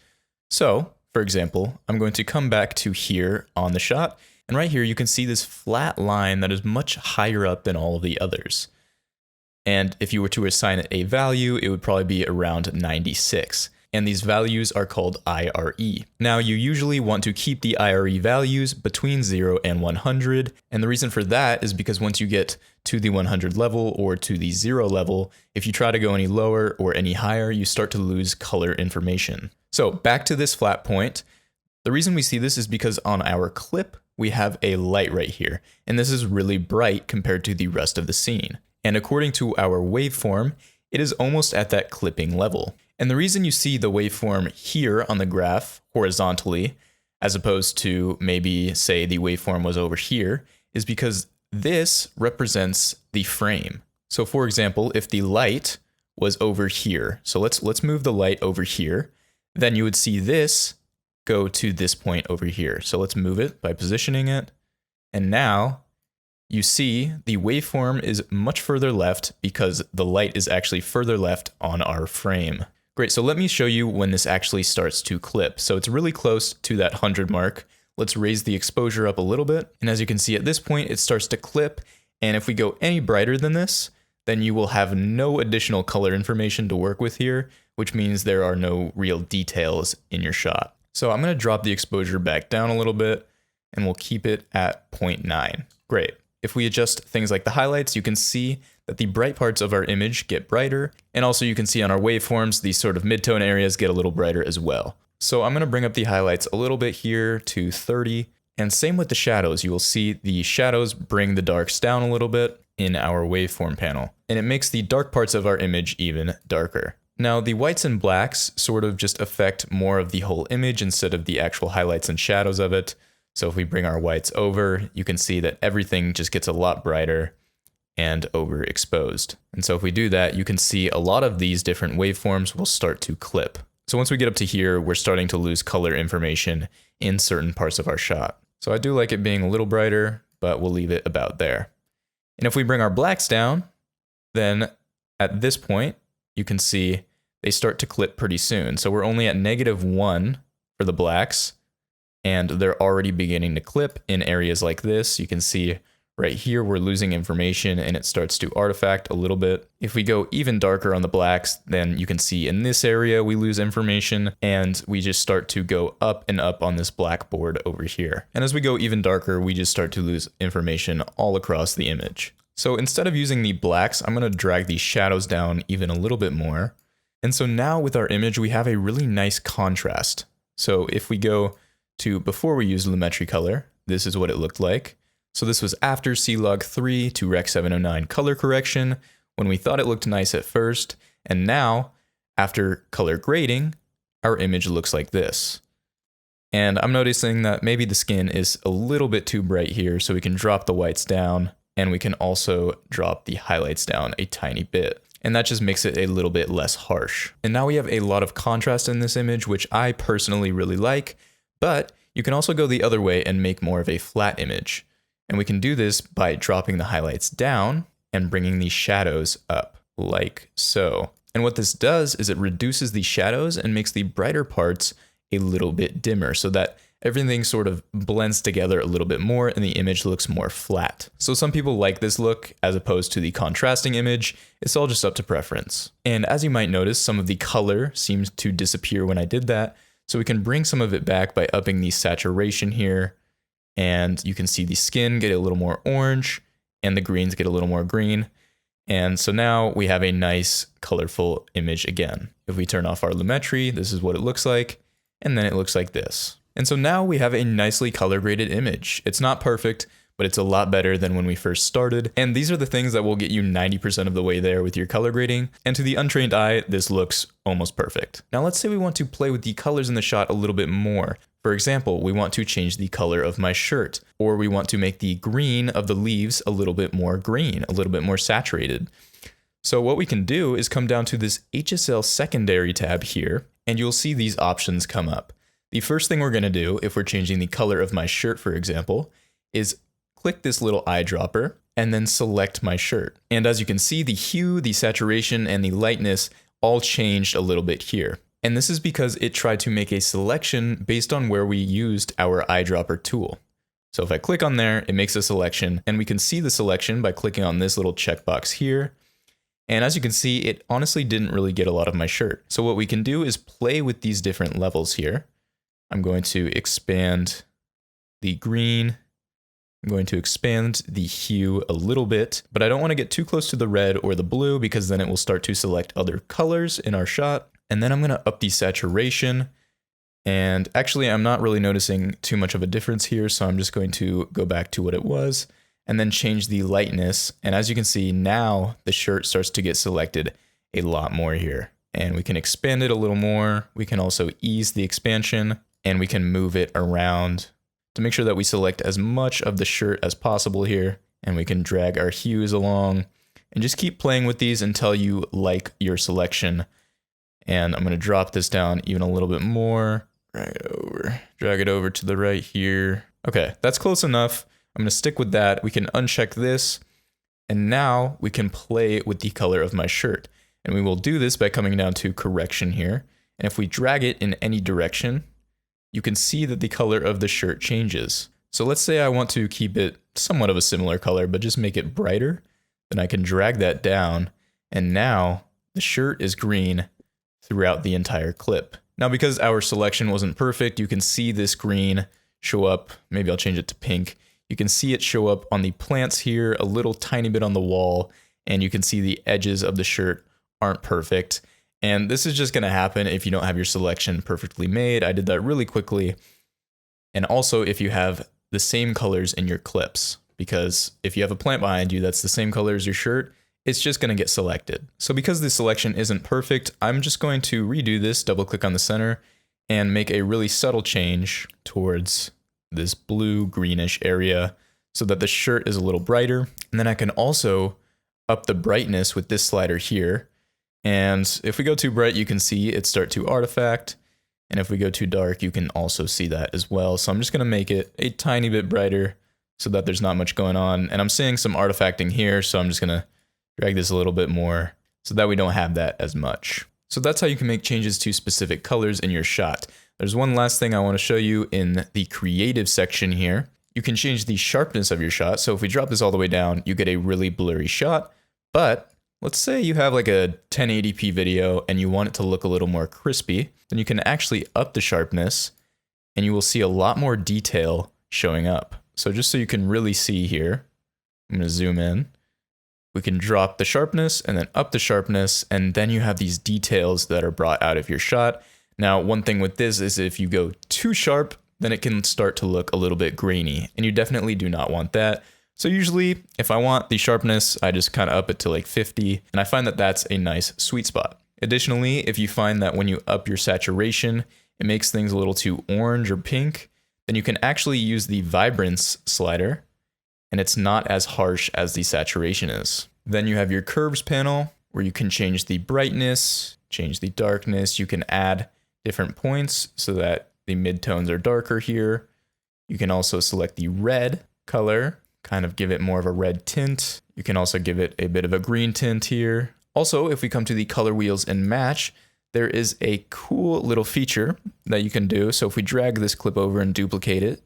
So, for example, I'm going to come back to here on the shot, and right here you can see this flat line that is much higher up than all of the others. And if you were to assign it a value, it would probably be around 96. And these values are called IRE. Now, you usually want to keep the IRE values between 0 and 100, and the reason for that is because once you get to the 100 level or to the 0 level, if you try to go any lower or any higher, you start to lose color information. So back to this flat point, the reason we see this is because on our clip, we have a light right here, and this is really bright compared to the rest of the scene. And according to our waveform, it is almost at that clipping level. And the reason you see the waveform here on the graph horizontally, as opposed to maybe say the waveform was over here, is because this represents the frame. So for example, if the light was over here, so let's move the light over here, then you would see this go to this point over here. So let's move it by positioning it. And now you see the waveform is much further left because the light is actually further left on our frame. Great, so let me show you when this actually starts to clip. So it's really close to that 100 mark. Let's raise the exposure up a little bit. And as you can see at this point, it starts to clip. And if we go any brighter than this, then you will have no additional color information to work with here, which means there are no real details in your shot. So I'm gonna drop the exposure back down a little bit and we'll keep it at 0.9. Great. If we adjust things like the highlights, you can see that the bright parts of our image get brighter. And also you can see on our waveforms, these sort of midtone areas get a little brighter as well. So I'm gonna bring up the highlights a little bit here to 30. And same with the shadows. You will see the shadows bring the darks down a little bit in our waveform panel. And it makes the dark parts of our image even darker. Now the whites and blacks sort of just affect more of the whole image instead of the actual highlights and shadows of it. So if we bring our whites over, you can see that everything just gets a lot brighter and overexposed. And so if we do that, you can see a lot of these different waveforms will start to clip. So once we get up to here, we're starting to lose color information in certain parts of our shot. So I do like it being a little brighter, but we'll leave it about there. And if we bring our blacks down, then at this point, you can see they start to clip pretty soon. So we're only at -1 for the blacks, and they're already beginning to clip in areas like this. You can see right here, we're losing information and it starts to artifact a little bit. If we go even darker on the blacks, then you can see in this area, we lose information and we just start to go up and up on this blackboard over here. And as we go even darker, we just start to lose information all across the image. So instead of using the blacks, I'm going to drag the shadows down even a little bit more. And so now with our image, we have a really nice contrast. So if we go to before we used Lumetri color, this is what it looked like. So this was after C-Log 3 to Rec 709 color correction, when we thought it looked nice at first, and now, after color grading, our image looks like this. And I'm noticing that maybe the skin is a little bit too bright here, so we can drop the whites down, and we can also drop the highlights down a tiny bit. And that just makes it a little bit less harsh. And now we have a lot of contrast in this image, which I personally really like, but you can also go the other way and make more of a flat image. And we can do this by dropping the highlights down and bringing the shadows up, like so. And what this does is it reduces the shadows and makes the brighter parts a little bit dimmer so that everything sort of blends together a little bit more and the image looks more flat. So some people like this look as opposed to the contrasting image. It's all just up to preference. And as you might notice, some of the color seems to disappear when I did that. So we can bring some of it back by upping the saturation here. And you can see the skin get a little more orange and the greens get a little more green. And so now we have a nice colorful image again. If we turn off our Lumetri, this is what it looks like. And then it looks like this. And so now we have a nicely color graded image. It's not perfect, but it's a lot better than when we first started. And these are the things that will get you 90% of the way there with your color grading. And to the untrained eye, this looks almost perfect. Now let's say we want to play with the colors in the shot a little bit more. For example, we want to change the color of my shirt, or we want to make the green of the leaves a little bit more green, a little bit more saturated. So what we can do is come down to this HSL secondary tab here, and you'll see these options come up. The first thing we're going to do, if we're changing the color of my shirt, for example, is click this little eyedropper and then select my shirt. And as you can see, the hue, the saturation, and the lightness all changed a little bit here. And this is because it tried to make a selection based on where we used our eyedropper tool. So if I click on there, it makes a selection, and we can see the selection by clicking on this little checkbox here. And as you can see, it honestly didn't really get a lot of my shirt. So what we can do is play with these different levels here. I'm going to expand the green. I'm going to expand the hue a little bit, but I don't want to get too close to the red or the blue because then it will start to select other colors in our shot. And then I'm going to up the saturation. And actually, I'm not really noticing too much of a difference here, so I'm just going to go back to what it was and then change the lightness. And as you can see, now the shirt starts to get selected a lot more here. And we can expand it a little more. We can also ease the expansion, and we can move it around to make sure that we select as much of the shirt as possible here. And we can drag our hues along and just keep playing with these until you like your selection. And I'm going to drop this down even a little bit more. Drag it over to the right here. Okay, that's close enough. I'm going to stick with that. We can uncheck this. And now we can play with the color of my shirt. And we will do this by coming down to correction here. And if we drag it in any direction, you can see that the color of the shirt changes. So let's say I want to keep it somewhat of a similar color, but just make it brighter. Then I can drag that down. And now the shirt is green throughout the entire clip. Now, because our selection wasn't perfect, you can see this green show up. Maybe I'll change it to pink. You can see it show up on the plants here, a little tiny bit on the wall, and you can see the edges of the shirt aren't perfect. And this is just going to happen if you don't have your selection perfectly made. I did that really quickly. And also if you have the same colors in your clips, because if you have a plant behind you that's the same color as your shirt, it's just going to get selected. So because the selection isn't perfect, I'm just going to redo this, double click on the center, and make a really subtle change towards this blue greenish area so that the shirt is a little brighter. And then I can also up the brightness with this slider here. And if we go too bright, you can see it start to artifact. And if we go too dark, you can also see that as well. So I'm just going to make it a tiny bit brighter so that there's not much going on. And I'm seeing some artifacting here, so I'm just going to drag this a little bit more so that we don't have that as much. So that's how you can make changes to specific colors in your shot. There's one last thing I want to show you in the creative section here. You can change the sharpness of your shot. So if we drop this all the way down, you get a really blurry shot. But let's say you have like a 1080p video and you want it to look a little more crispy, then you can actually up the sharpness and you will see a lot more detail showing up. So just so you can really see here, I'm going to zoom in. We can drop the sharpness and then up the sharpness, and then you have these details that are brought out of your shot. Now, one thing with this is if you go too sharp, then it can start to look a little bit grainy, and you definitely do not want that. So usually, if I want the sharpness, I just kind of up it to like 50, and I find that that's a nice sweet spot. Additionally, if you find that when you up your saturation, it makes things a little too orange or pink, then you can actually use the vibrance slider, and it's not as harsh as the saturation is. Then you have your curves panel, where you can change the brightness, change the darkness. You can add different points so that the midtones are darker here. You can also select the red color, kind of give it more of a red tint. You can also give it a bit of a green tint here. Also, if we come to the color wheels and match, there is a cool little feature that you can do. So if we drag this clip over and duplicate it,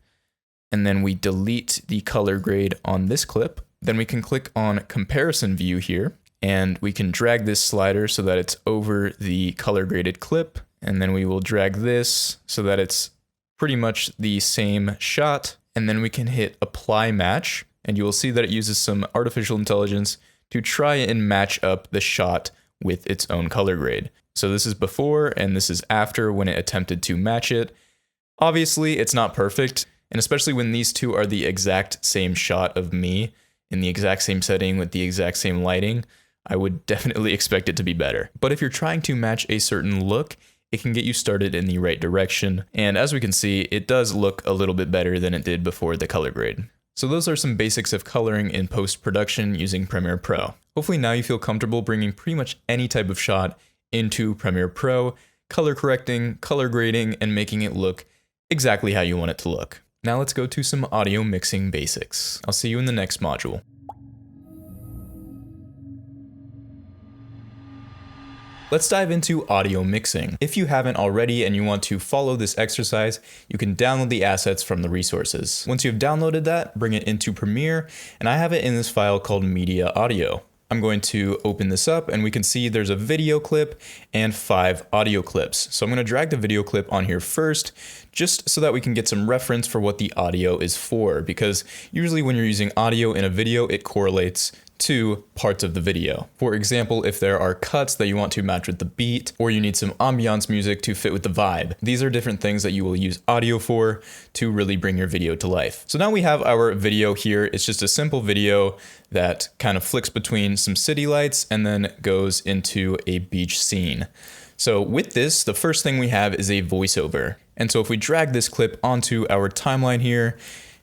and then we delete the color grade on this clip, then we can click on comparison view here, and we can drag this slider so that it's over the color graded clip. And then we will drag this so that it's pretty much the same shot. And then we can hit apply match, and you will see that it uses some artificial intelligence to try and match up the shot with its own color grade. So this is before and this is after when it attempted to match it. Obviously, it's not perfect, and especially when these two are the exact same shot of me in the exact same setting with the exact same lighting, I would definitely expect it to be better. But if you're trying to match a certain look, it can get you started in the right direction. And as we can see, it does look a little bit better than it did before the color grade. So those are some basics of coloring in post-production using Premiere Pro. Hopefully now you feel comfortable bringing pretty much any type of shot into Premiere Pro, color correcting, color grading, and making it look exactly how you want it to look. Now let's go to some audio mixing basics. I'll see you in the next module. Let's dive into audio mixing. If you haven't already and you want to follow this exercise, you can download the assets from the resources. Once you've downloaded that, bring it into Premiere, and I have it in this file called Media Audio. I'm going to open this up and we can see there's a video clip and 5 audio clips. So I'm going to drag the video clip on here first, just so that we can get some reference for what the audio is for, because usually when you're using audio in a video, it correlates to parts of the video. For example, if there are cuts that you want to match with the beat, or you need some ambiance music to fit with the vibe, these are different things that you will use audio for to really bring your video to life. So now we have our video here. It's just a simple video that kind of flicks between some city lights and then goes into a beach scene. So with this, the first thing we have is a voiceover. And so if we drag this clip onto our timeline here,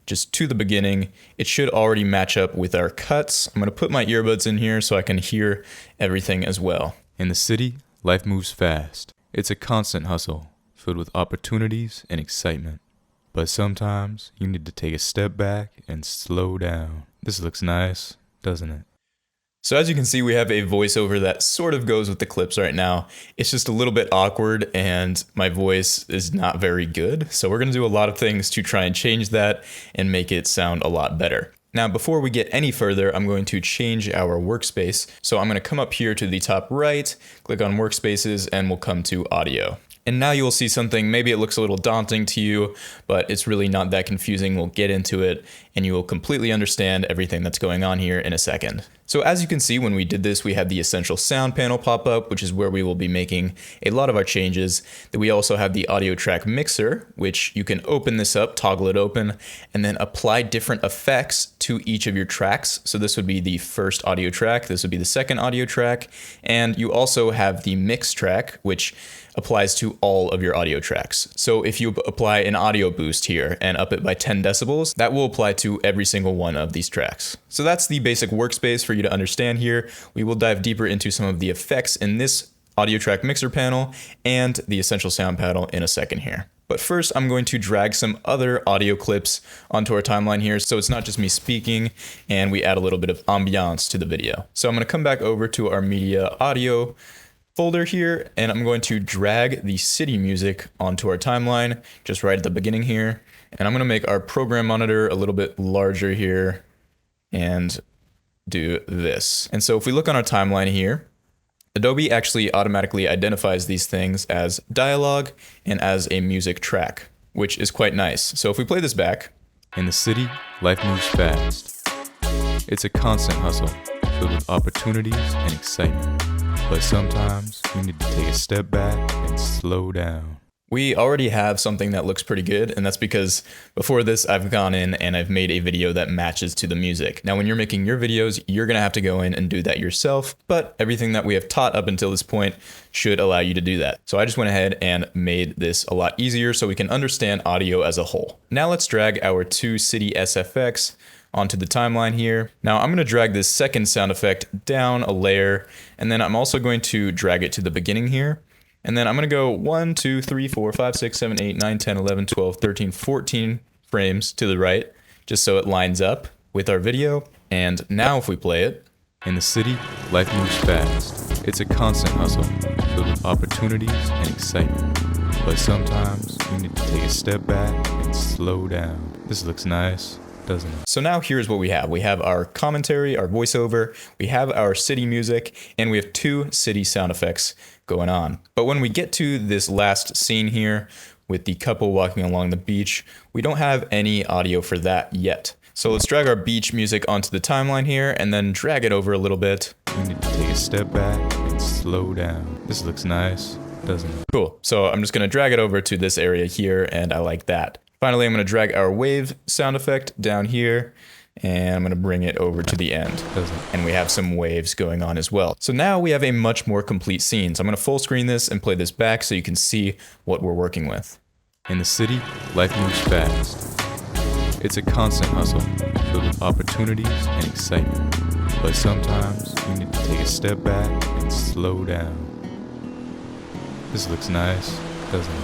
just to the beginning, it should already match up with our cuts. I'm going to put my earbuds in here so I can hear everything as well. In the city, life moves fast. It's a constant hustle, filled with opportunities and excitement. But sometimes you need to take a step back and slow down. This looks nice, doesn't it? So as you can see, we have a voiceover that sort of goes with the clips right now. It's just a little bit awkward and my voice is not very good. So we're gonna do a lot of things to try and change that and make it sound a lot better. Now, before we get any further, I'm going to change our workspace. So I'm gonna come up here to the top right, click on Workspaces, and we'll come to Audio. And now you'll see something, maybe it looks a little daunting to you, but it's really not that confusing. We'll get into it and you will completely understand everything that's going on here in a second. So as you can see, when we did this, we had the Essential Sound panel pop up, which is where we will be making a lot of our changes. Then we also have the audio track mixer, which you can open this up, toggle it open, and then apply different effects to each of your tracks. So this would be the first audio track, this would be the second audio track, and you also have the mix track, which applies to all of your audio tracks. So if you apply an audio boost here and up it by 10 decibels, that will apply to every single one of these tracks. So that's the basic workspace for you to understand here. We will dive deeper into some of the effects in this audio track mixer panel and the Essential Sound panel in a second here. But first, I'm going to drag some other audio clips onto our timeline here, so it's not just me speaking, and we add a little bit of ambiance to the video. So I'm going to come back over to our media audio folder here, and I'm going to drag the city music onto our timeline, just right at the beginning here. And I'm going to make our program monitor a little bit larger here and do this. And so if we look on our timeline here, Adobe actually automatically identifies these things as dialogue and as a music track, which is quite nice. So if we play this back. In the city, life moves fast. It's a constant hustle, filled with opportunities and excitement. But sometimes you need to take a step back and slow down. We already have something that looks pretty good, and that's because before this, I've gone in and I've made a video that matches to the music. Now, when you're making your videos, you're gonna have to go in and do that yourself, but everything that we have taught up until this point should allow you to do that. So I just went ahead and made this a lot easier so we can understand audio as a whole. Now let's drag our two city SFX onto the timeline here. Now I'm gonna drag this second sound effect down a layer, and then I'm also going to drag it to the beginning here. And then I'm gonna go 1, 2, 3, 4, 5, 6, 7, 8, 9, 10, 11, 12, 13, 14 frames to the right, just so it lines up with our video. And now if we play it. In the city, life moves fast. It's a constant hustle, filled with opportunities and excitement. But sometimes you need to take a step back and slow down. This looks nice, doesn't it? So now here's what we have. We have our commentary, our voiceover, we have our city music, and we have two city sound effects going on. But when we get to this last scene here with the couple walking along the beach, we don't have any audio for that yet. So let's drag our beach music onto the timeline here and then drag it over a little bit. You need to take a step back and slow down. This looks nice, doesn't it? Cool. So I'm just gonna drag it over to this area here, and I like that. Finally, I'm gonna drag our wave sound effect down here, and I'm gonna bring it over to the end. And we have some waves going on as well. So now we have a much more complete scene. So I'm gonna full screen this and play this back so you can see what we're working with. In the city, life moves fast. It's a constant hustle, filled with opportunities and excitement. But sometimes you need to take a step back and slow down. This looks nice, doesn't it?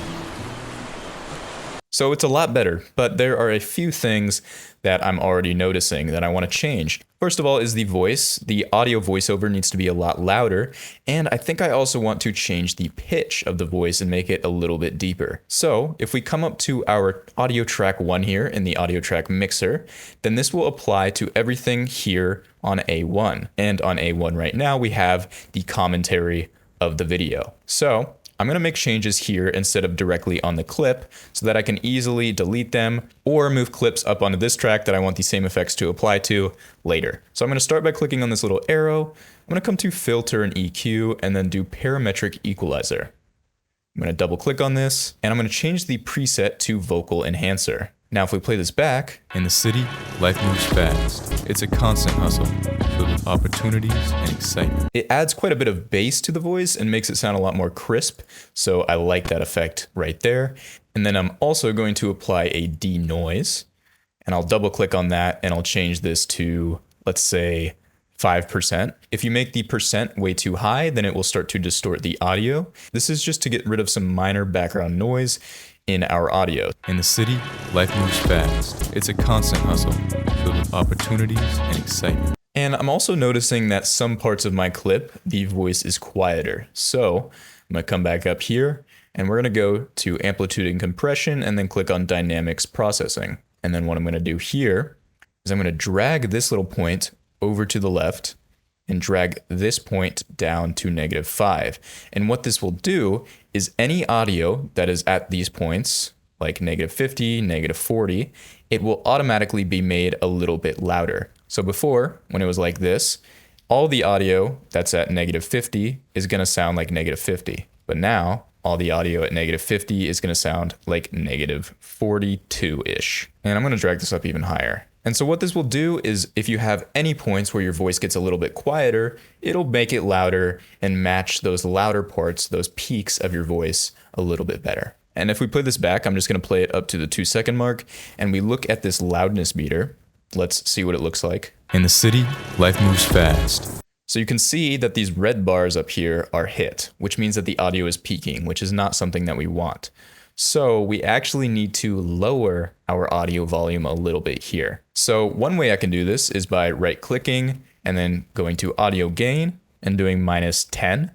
So it's a lot better, but there are a few things that I'm already noticing that I want to change. First of all is the voice. The audio voiceover needs to be a lot louder, and I think I also want to change the pitch of the voice and make it a little bit deeper. So if we come up to our audio track 1 here in the audio track mixer, then this will apply to everything here on A1. And on A1 right now, we have the commentary of the video. So I'm gonna make changes here instead of directly on the clip so that I can easily delete them or move clips up onto this track that I want the same effects to apply to later. So I'm gonna start by clicking on this little arrow. I'm gonna come to Filter and EQ and then do Parametric Equalizer. I'm gonna double click on this and I'm gonna change the preset to Vocal Enhancer. Now if we play this back. In the city, life moves fast. It's a constant hustle, filled with opportunities and excitement. It adds quite a bit of bass to the voice and makes it sound a lot more crisp. So I like that effect right there. And then I'm also going to apply a denoise, and I'll double click on that and I'll change this to, let's say, 5%. If you make the percent way too high, then it will start to distort the audio. This is just to get rid of some minor background noise in our audio. In the city, life moves fast. It's a constant hustle, filled with opportunities and excitement. And I'm also noticing that some parts of my clip, the voice is quieter. So I'm gonna come back up here and we're gonna go to amplitude and compression and then click on dynamics processing. And then what I'm gonna do here is I'm gonna drag this little point over to the left and drag this point down to -5. And what this will do is any audio that is at these points, like -50, -40, it will automatically be made a little bit louder. So before, when it was like this, all the audio that's at -50 is gonna sound like -50. But now, all the audio at -50 is gonna sound like -42-ish. And I'm gonna drag this up even higher. And so what this will do is if you have any points where your voice gets a little bit quieter, it'll make it louder and match those louder parts, those peaks of your voice a little bit better. And if we play this back, I'm just gonna play it up to the 2-second mark and we look at this loudness meter. Let's see what it looks like. In the city, life moves fast. So you can see that these red bars up here are hit, which means that the audio is peaking, which is not something that we want. So we actually need to lower our audio volume a little bit here. So one way I can do this is by right-clicking and then going to audio gain and doing -10.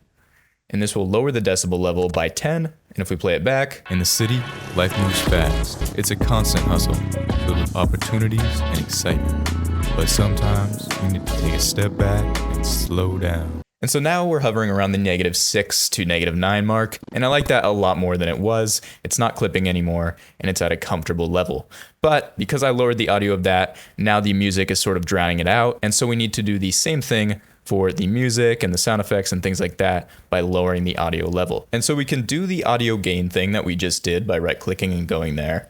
And this will lower the decibel level by 10. And if we play it back. In the city, life moves fast. It's a constant hustle, filled with opportunities and excitement. But sometimes you need to take a step back and slow down. And so now we're hovering around the -6 to -9 mark, and I like that a lot more than it was. It's not clipping anymore, and it's at a comfortable level. But because I lowered the audio of that, now the music is sort of drowning it out, and so we need to do the same thing for the music and the sound effects and things like that by lowering the audio level. And so we can do the audio gain thing that we just did by right-clicking and going there.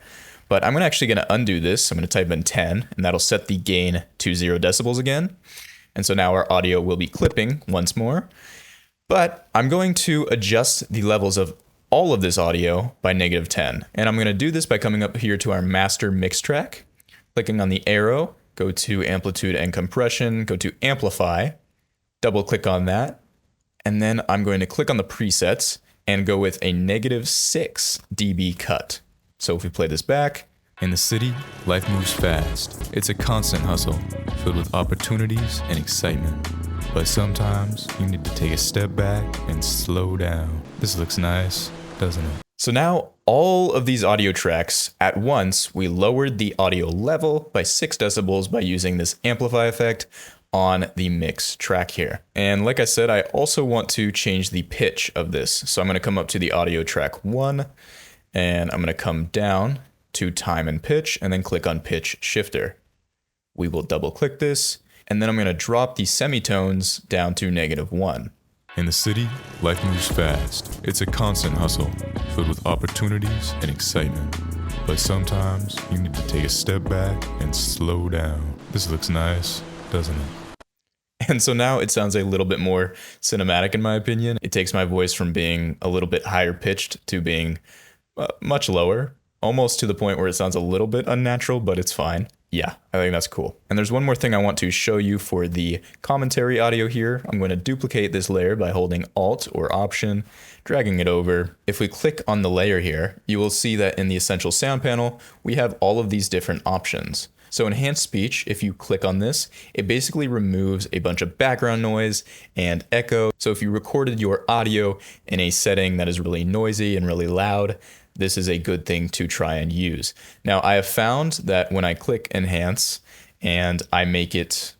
But I'm actually gonna undo this. I'm gonna type in 10, and that'll set the gain to 0 decibels again. And so now our audio will be clipping once more. But I'm going to adjust the levels of all of this audio by -10. And I'm gonna do this by coming up here to our master mix track, clicking on the arrow, go to amplitude and compression, go to amplify, double click on that. And then I'm going to click on the presets and go with a -6 dB cut. So if we play this back. In the city, life moves fast. It's a constant hustle, filled with opportunities and excitement. But sometimes you need to take a step back and slow down. This looks nice, doesn't it? So now all of these audio tracks at once, we lowered the audio level by 6 decibels by using this amplify effect on the mix track here. And like I said, I also want to change the pitch of this. So I'm gonna come up to the audio track 1 and I'm gonna come down to time and pitch and then click on pitch shifter. We will double click this and then I'm gonna drop the semitones down to -1. In the city, life moves fast. It's a constant hustle, filled with opportunities and excitement. But sometimes you need to take a step back and slow down. This looks nice, doesn't it? And so now it sounds a little bit more cinematic in my opinion. It takes my voice from being a little bit higher pitched to being much lower. Almost to the point where it sounds a little bit unnatural, but it's fine. Yeah, I think that's cool. And there's one more thing I want to show you for the commentary audio here. I'm going to duplicate this layer by holding Alt or Option, dragging it over. If we click on the layer here, you will see that in the Essential Sound panel, we have all of these different options. So enhanced speech, if you click on this, it basically removes a bunch of background noise and echo. So if you recorded your audio in a setting that is really noisy and really loud, this is a good thing to try and use. Now, I have found that when I click enhance and I make it,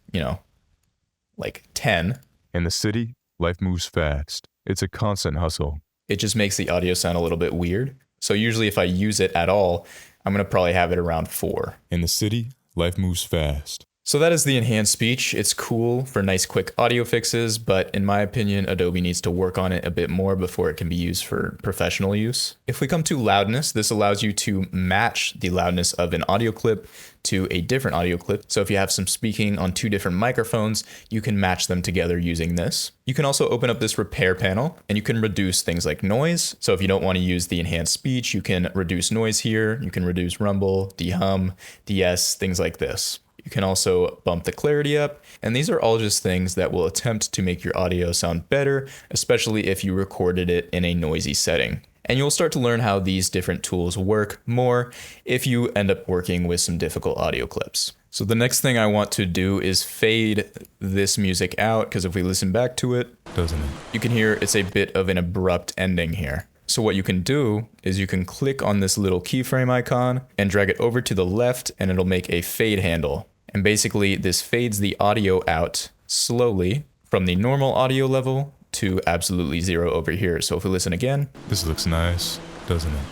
like 10. In the city, life moves fast. It's a constant hustle. It just makes the audio sound a little bit weird. So usually if I use it at all, I'm gonna probably have it around 4. In the city, life moves fast. So that is the enhanced speech. It's cool for nice quick audio fixes, but in my opinion, Adobe needs to work on it a bit more before it can be used for professional use. If we come to loudness, this allows you to match the loudness of an audio clip to a different audio clip. So if you have some speaking on 2 different microphones, you can match them together using this. You can also open up this repair panel and you can reduce things like noise. So if you don't want to use the enhanced speech, you can reduce noise here. You can reduce rumble, dehum, de-ess, things like this. You can also bump the clarity up, and these are all just things that will attempt to make your audio sound better, especially if you recorded it in a noisy setting. And you'll start to learn how these different tools work more if you end up working with some difficult audio clips. So the next thing I want to do is fade this music out, because if we listen back to it, doesn't it? You can hear it's a bit of an abrupt ending here. So what you can do is you can click on this little keyframe icon and drag it over to the left, and it'll make a fade handle. And basically this fades the audio out slowly from the normal audio level to absolutely zero over here. So if we listen again, this looks nice, doesn't it?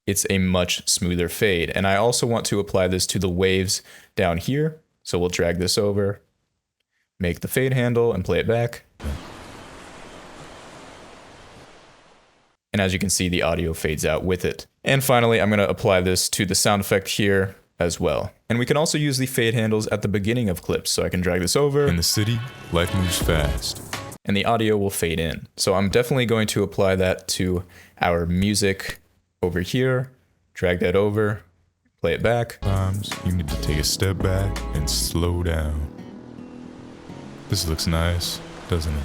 It's a much smoother fade. And I also want to apply this to the waves down here. So we'll drag this over, make the fade handle, and play it back. And as you can see, the audio fades out with it. And finally, I'm going to apply this to the sound effect here as well. And we can also use the fade handles at the beginning of clips. So I can drag this over. In the city, life moves fast. And the audio will fade in. So I'm definitely going to apply that to our music over here, drag that over, play it back. Sometimes you need to take a step back and slow down. This looks nice, doesn't it?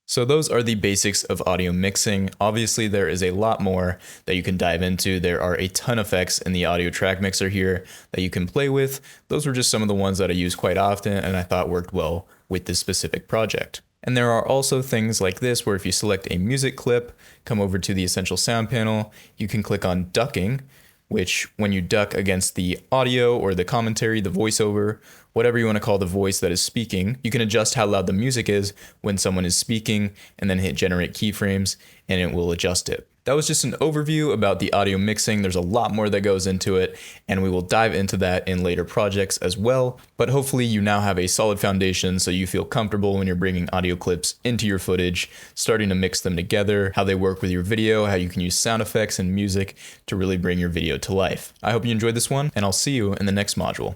So those are the basics of audio mixing. Obviously, there is a lot more that you can dive into. There are a ton of effects in the audio track mixer here that you can play with. Those were just some of the ones that I use quite often and I thought worked well with this specific project. And there are also things like this where if you select a music clip, come over to the Essential Sound panel, you can click on ducking, which when you duck against the audio or the commentary, the voiceover, whatever you want to call the voice that is speaking, you can adjust how loud the music is when someone is speaking and then hit generate keyframes and it will adjust it. That was just an overview about the audio mixing. There's a lot more that goes into it, and we will dive into that in later projects as well. But hopefully you now have a solid foundation so you feel comfortable when you're bringing audio clips into your footage, starting to mix them together, how they work with your video, how you can use sound effects and music to really bring your video to life. I hope you enjoyed this one, and I'll see you in the next module.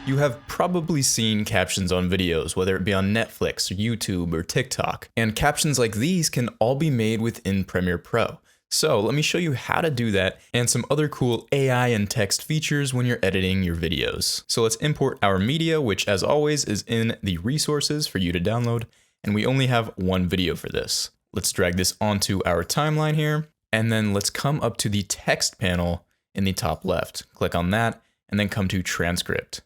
You have probably seen captions on videos, whether it be on Netflix or YouTube or TikTok, and captions like these can all be made within Premiere Pro. So let me show you how to do that and some other cool AI and text features when you're editing your videos. So let's import our media, which as always is in the resources for you to download, and we only have one video for this. Let's drag this onto our timeline here, and then let's come up to the text panel in the top left. Click on that, and then come to transcript.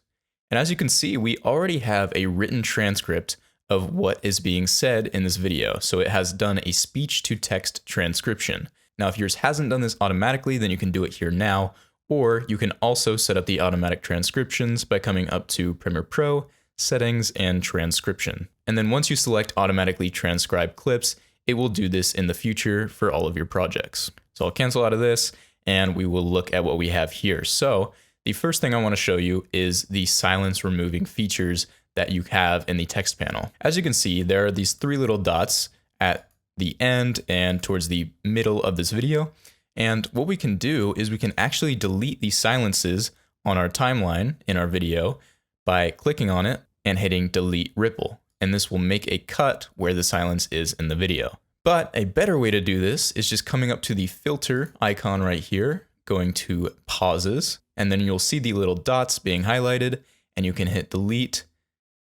And as you can see, we already have a written transcript of what is being said in this video. So it has done a speech to text transcription. Now, if yours hasn't done this automatically, then you can do it here now, or you can also set up the automatic transcriptions by coming up to Premiere Pro, Settings, and Transcription. And then once you select automatically transcribe clips, it will do this in the future for all of your projects. So I'll cancel out of this and we will look at what we have here. So the first thing I want to show you is the silence removing features that you have in the text panel. As you can see, there are these three little dots at the end and towards the middle of this video. And what we can do is we can actually delete the silences on our timeline in our video by clicking on it and hitting delete ripple. And this will make a cut where the silence is in the video. But a better way to do this is just coming up to the filter icon right here, going to pauses, and then you'll see the little dots being highlighted, and you can hit delete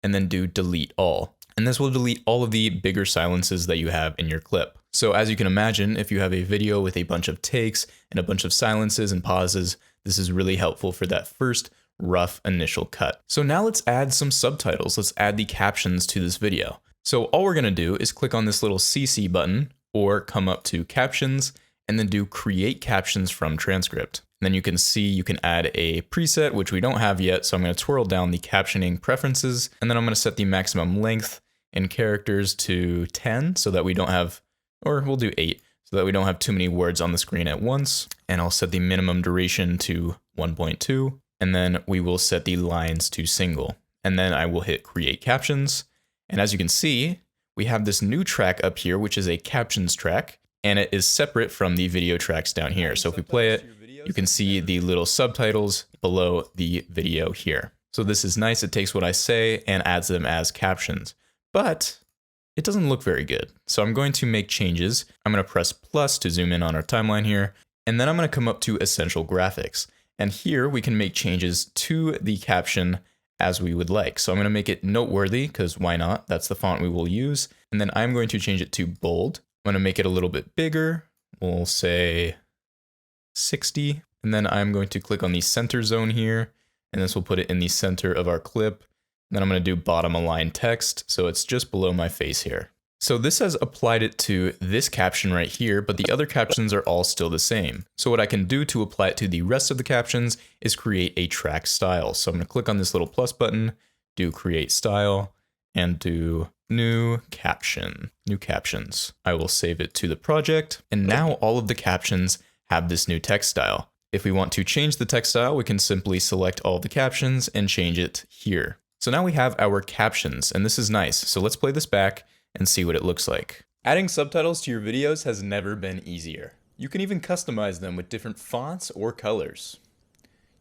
and then do delete all. And this will delete all of the bigger silences that you have in your clip. So as you can imagine, if you have a video with a bunch of takes and a bunch of silences and pauses, this is really helpful for that first rough initial cut. So now let's add some subtitles. Let's add the captions to this video. So all we're gonna do is click on this little CC button or come up to Captions and then do Create Captions from Transcript. And then you can see you can add a preset, which we don't have yet. So I'm gonna twirl down the captioning preferences, and then I'm gonna set the maximum length in characters to 10 so that we don't have, or we'll do 8, so that we don't have too many words on the screen at once. And I'll set the minimum duration to 1.2, and then we will set the lines to single. And then I will hit Create Captions. And as you can see, we have this new track up here, which is a captions track, and it is separate from the video tracks down here. So if we play it, you can see the little subtitles below the video here. So this is nice. It takes what I say and adds them as captions, but it doesn't look very good. So I'm going to make changes. I'm going to press plus to zoom in on our timeline here, And then I'm going to come up to Essential Graphics. And here we can make changes to the caption as we would like. So I'm going to make it noteworthy because why not? That's the font we will use. And then I'm going to change it to bold. I'm going to make it a little bit bigger. We'll say 60. And then I'm going to click on the center zone here. And this will put it in the center of our clip. And then I'm going to do bottom align text. So it's just below my face here. So this has applied it to this caption right here, but the other captions are all still the same. So what I can do to apply it to the rest of the captions is create a track style. So I'm going to click on this little plus button, do create style, and do new caption, new captions. I will save it to the project. And now all of the captions have this new text style. If we want to change the text style, we can simply select all the captions and change it here. So now we have our captions, and this is nice. So let's play this back and see what it looks like. Adding subtitles to your videos has never been easier. You can even customize them with different fonts or colors.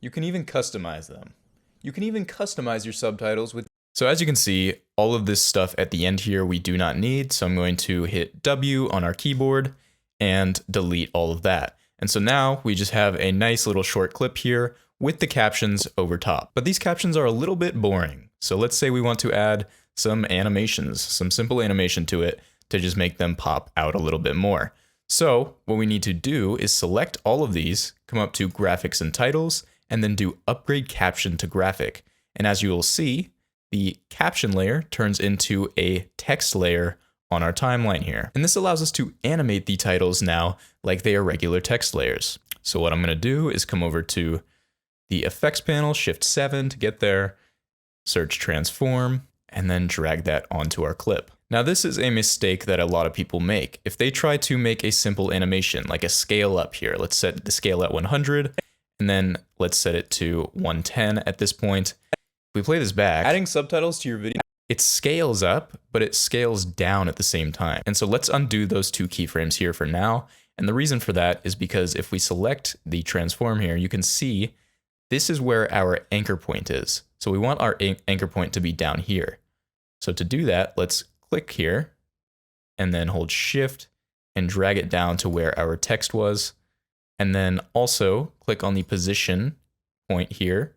You can even customize them. You can even customize your subtitles with... So as you can see, all of this stuff at the end here we do not need. So I'm going to hit W on our keyboard and delete all of that. And so now we just have a nice little short clip here with the captions over top. But these captions are a little bit boring. So let's say we want to add some animations, some simple animation to it to just make them pop out a little bit more. So what we need to do is select all of these, come up to graphics and titles, and then do upgrade caption to graphic. And as you will see, the caption layer turns into a text layer on our timeline here. And this allows us to animate the titles now like they are regular text layers. So what I'm going to do is come over to the effects panel, Shift 7 to get there, search transform, and then drag that onto our clip. Now this is a mistake that a lot of people make. If they try to make a simple animation, like a scale up here, let's set the scale at 100, and then let's set it to 110 at this point. If we play this back, adding subtitles to your video, it scales up, but it scales down at the same time. And so let's undo those two keyframes here for now. And the reason for that is because if we select the transform here, you can see this is where our anchor point is. So we want our anchor point to be down here. So to do that, let's click here and then hold Shift and drag it down to where our text was. And then also click on the position point here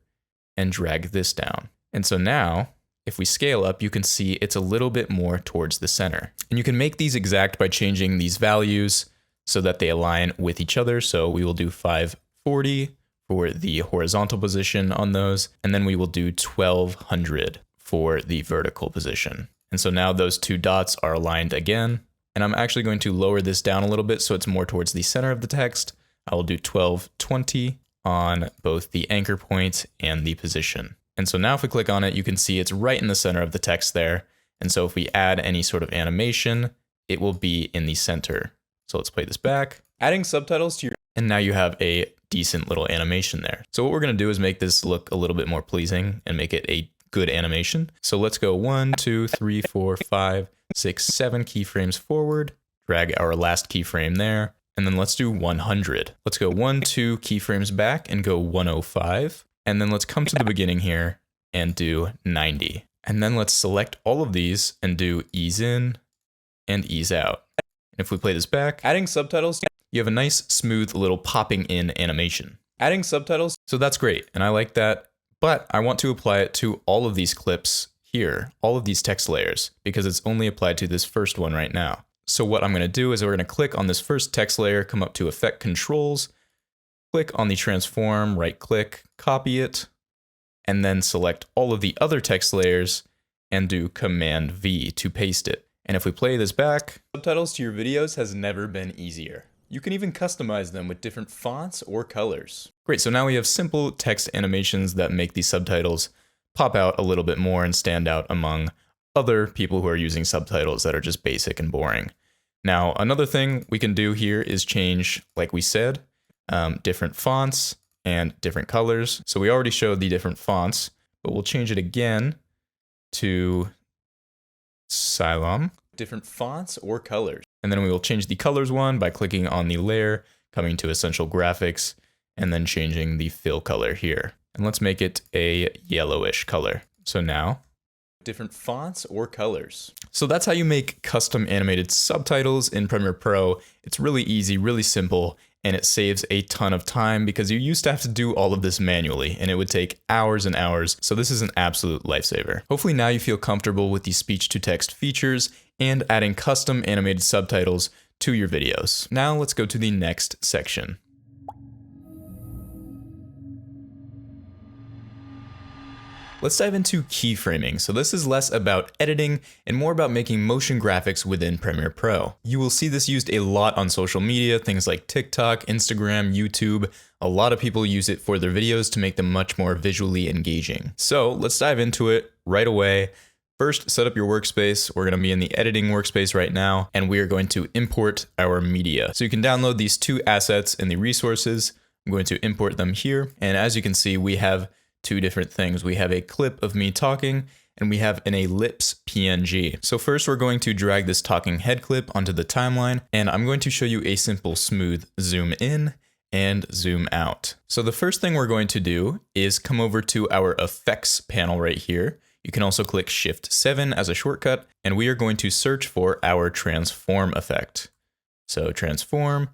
and drag this down. And so now if we scale up, you can see it's a little bit more towards the center. And you can make these exact by changing these values so that they align with each other. So we will do 540 for the horizontal position on those, and then we will do 1200 for the vertical position. And so now those two dots are aligned again, and I'm actually going to lower this down a little bit so it's more towards the center of the text. I will do 1220 on both the anchor point and the position. And so now if we click on it, you can see it's right in the center of the text there. And so if we add any sort of animation, it will be in the center. So let's play this back. Adding subtitles to your... And now you have a decent little animation there. So what we're going to do is make this look a little bit more pleasing and make it a good animation. So let's go 1, 2, 3, 4, 5, 6, 7 keyframes forward, drag our last keyframe there, and then let's do 100. Let's go 1, 2 keyframes back and go 105. And then let's come to the beginning here and do 90. And then let's select all of these and do ease in and ease out. And if we play this back, adding subtitles, you have a nice smooth little popping in animation. Adding subtitles, so that's great, and I like that, but I want to apply it to all of these clips here, all of these text layers, because it's only applied to this first one right now. So what I'm going to do is we're going to click on this first text layer, come up to Effect Controls, click on the transform, right click, copy it, and then select all of the other text layers and do Command V to paste it. And if we play this back, subtitles to your videos has never been easier. You can even customize them with different fonts or colors. Great, so now we have simple text animations that make these subtitles pop out a little bit more and stand out among other people who are using subtitles that are just basic and boring. Now, another thing we can do here is change, like we said, different fonts and different colors. So we already showed the different fonts, but we'll change it again to Xylem. Different fonts or colors. And then we will change the colors one by clicking on the layer, coming to Essential Graphics, and then changing the fill color here. And let's make it a yellowish color. So now, different fonts or colors. So that's how you make custom animated subtitles in Premiere Pro. It's really easy, really simple, and it saves a ton of time because you used to have to do all of this manually and it would take hours and hours. So this is an absolute lifesaver. Hopefully now you feel comfortable with these speech-to-text features and adding custom animated subtitles to your videos. Now let's go to the next section. Let's dive into keyframing. So this is less about editing and more about making motion graphics within Premiere Pro. You will see this used a lot on social media, things like TikTok, Instagram, YouTube. A lot of people use it for their videos to make them much more visually engaging. So let's dive into it right away. First, set up your workspace. We're going to be in the editing workspace right now, and we are going to import our media. So you can download these two assets in the resources. I'm going to import them here. And as you can see, we have two different things. We have a clip of me talking and we have an ellipse PNG. So first we're going to drag this talking head clip onto the timeline, and I'm going to show you a simple smooth zoom in and zoom out. So the first thing we're going to do is come over to our effects panel right here. You can also click Shift-7 as a shortcut, and we are going to search for our transform effect. So transform,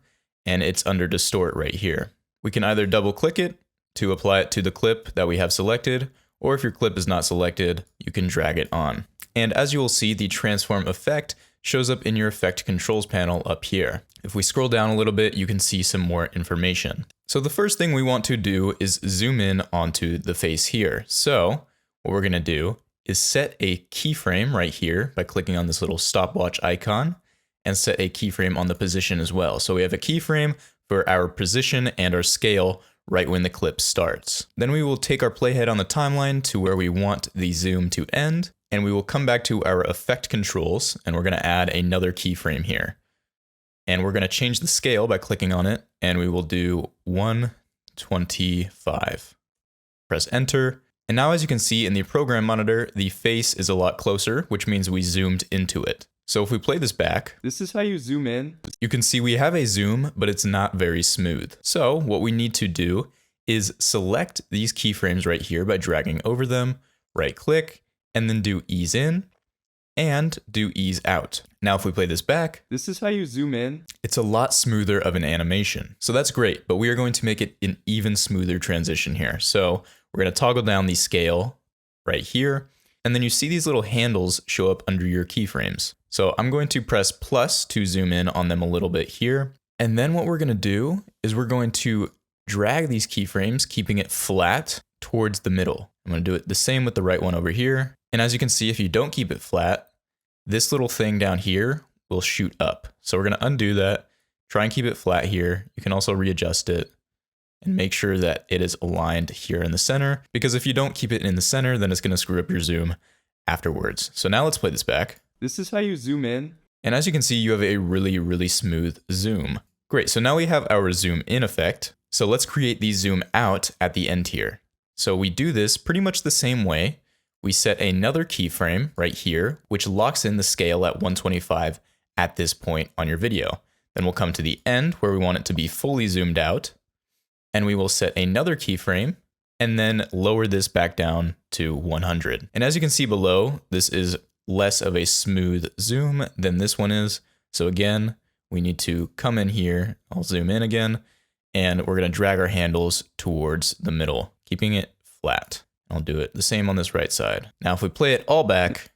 and it's under distort right here. We can either double click it to apply it to the clip that we have selected, or if your clip is not selected, you can drag it on. And as you will see, the transform effect shows up in your effect controls panel up here. If we scroll down a little bit, you can see some more information. So the first thing we want to do is zoom in onto the face here. So what we're gonna do is set a keyframe right here by clicking on this little stopwatch icon and set a keyframe on the position as well. So we have a keyframe for our position and our scale right when the clip starts. Then we will take our playhead on the timeline to where we want the zoom to end, and we will come back to our effect controls, and we're gonna add another keyframe here. And we're gonna change the scale by clicking on it, and we will do 125. Press enter, and now as you can see in the program monitor, the face is a lot closer, which means we zoomed into it. So if we play this back, This is how you zoom in. you can see we have a zoom, but it's not very smooth. So what we need to do is select these keyframes right here by dragging over them, right click, and then do ease in and do ease out. Now if we play this back, This is how you zoom in. it's a lot smoother of an animation. So that's great, but we are going to make it an even smoother transition here. So we're going to toggle down the scale right here, and then you see these little handles show up under your keyframes. So I'm going to press plus to zoom in on them a little bit here. And then what we're going to do is we're going to drag these keyframes, keeping it flat towards the middle. I'm going to do it the same with the right one over here. And as you can see, if you don't keep it flat, this little thing down here will shoot up. So we're going to undo that, try and keep it flat here. You can also readjust it and make sure that it is aligned here in the center, because if you don't keep it in the center, then it's going to screw up your zoom afterwards. So now let's play this back. This is how you zoom in. And as you can see, you have a really, really smooth zoom. Great, so now we have our zoom in effect. So let's create the zoom out at the end here. So we do this pretty much the same way. We set another keyframe right here, which locks in the scale at 125 at this point on your video. Then we'll come to the end where we want it to be fully zoomed out. And we will set another keyframe and then lower this back down to 100. And as you can see below, this is less of a smooth zoom than this one is. So again, we need to come in here. I'll zoom in again, and we're going to drag our handles towards the middle, keeping it flat. I'll do it the same on this right side. Now, if we play it all back,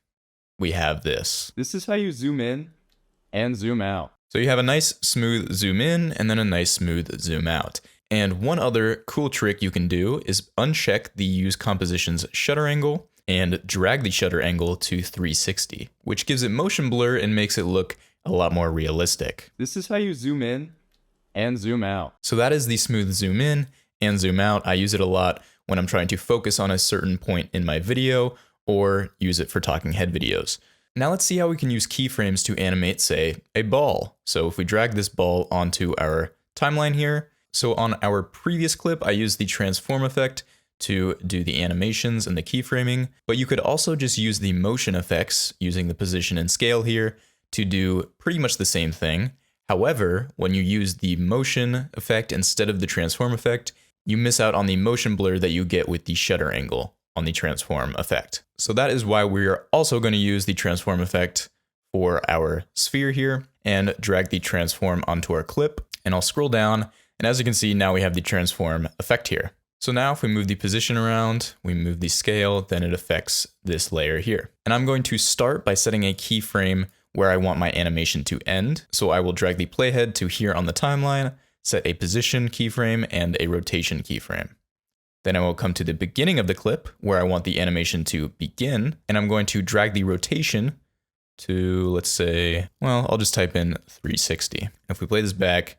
we have this. This is how you zoom in and zoom out. So you have a nice smooth zoom in and then a nice smooth zoom out. And one other cool trick you can do is uncheck the Use Compositions shutter angle and drag the shutter angle to 360, which gives it motion blur and makes it look a lot more realistic. This is how you zoom in and zoom out. So that is the smooth zoom in and zoom out. I use it a lot when I'm trying to focus on a certain point in my video or use it for talking head videos. Now let's see how we can use keyframes to animate, say, a ball. So if we drag this ball onto our timeline here, so on our previous clip, I used the transform effect to do the animations and the keyframing, but you could also just use the motion effects using the position and scale here to do pretty much the same thing. However, when you use the motion effect instead of the transform effect, you miss out on the motion blur that you get with the shutter angle on the transform effect. So that is why we're also going to use the transform effect for our sphere here and drag the transform onto our clip. And I'll scroll down And as you can see, now we have the transform effect here. So now if we move the position around, we move the scale, then it affects this layer here. And I'm going to start by setting a keyframe where I want my animation to end. So I will drag the playhead to here on the timeline, set a position keyframe and a rotation keyframe. Then I will come to the beginning of the clip where I want the animation to begin, and I'm going to drag the rotation to, let's say, well, I'll just type in 360. If we play this back,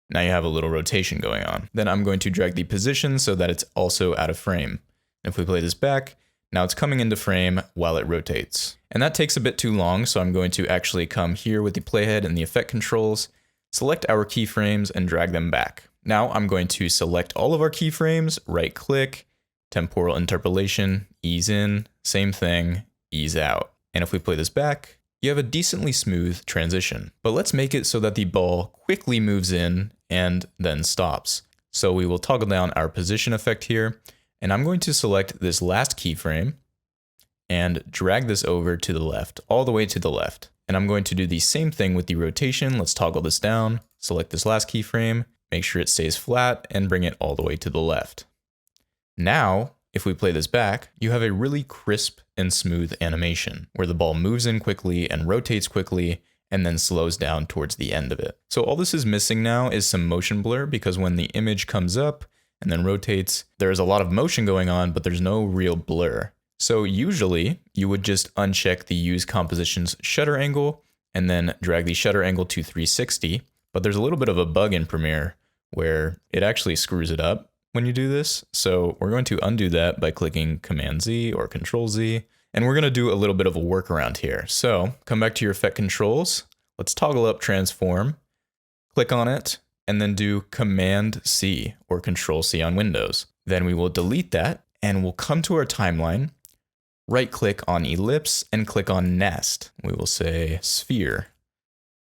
now you have a little rotation going on. Then I'm going to drag the position so that it's also out of frame. If we play this back, now it's coming into frame while it rotates. And that takes a bit too long, so I'm going to actually come here with the playhead and the effect controls, select our keyframes and drag them back. Now I'm going to select all of our keyframes, right click, temporal interpolation, ease in, same thing, ease out. And if we play this back, you have a decently smooth transition. But let's make it so that the ball quickly moves in and then stops. So we will toggle down our position effect here, and I'm going to select this last keyframe and drag this over to the left, all the way to the left. And I'm going to do the same thing with the rotation. Let's toggle this down, select this last keyframe, make sure it stays flat, and bring it all the way to the left. Now, if we play this back, you have a really crisp and smooth animation where the ball moves in quickly and rotates quickly and then slows down towards the end of it. So all this is missing now is some motion blur, because when the image comes up and then rotates, there's a lot of motion going on, but there's no real blur. So usually you would just uncheck the use compositions shutter angle and then drag the shutter angle to 360. But there's a little bit of a bug in Premiere where it actually screws it up when you do this. So we're going to undo that by clicking Command Z or Control Z. And we're going to do a little bit of a workaround here. So come back to your effect controls. Let's toggle up transform, click on it, and then do Command C or Control C on Windows. Then we will delete that and we'll come to our timeline, right click on ellipse and click on nest. We will say sphere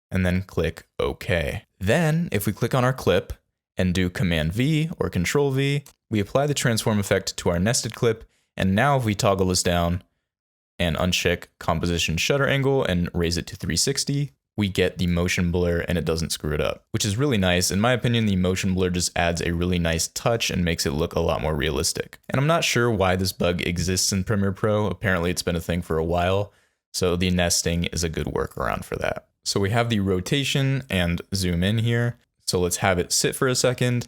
and then click OK. Then if we click on our clip and do Command V or Control V, we apply the transform effect to our nested clip. And now if we toggle this down and uncheck composition shutter angle and raise it to 360, we get the motion blur and it doesn't screw it up, which is really nice. In my opinion, the motion blur just adds a really nice touch and makes it look a lot more realistic. And I'm not sure why this bug exists in Premiere Pro. Apparently it's been a thing for a while, so the nesting is a good workaround for that. So we have the rotation and zoom in here. So let's have it sit for a second,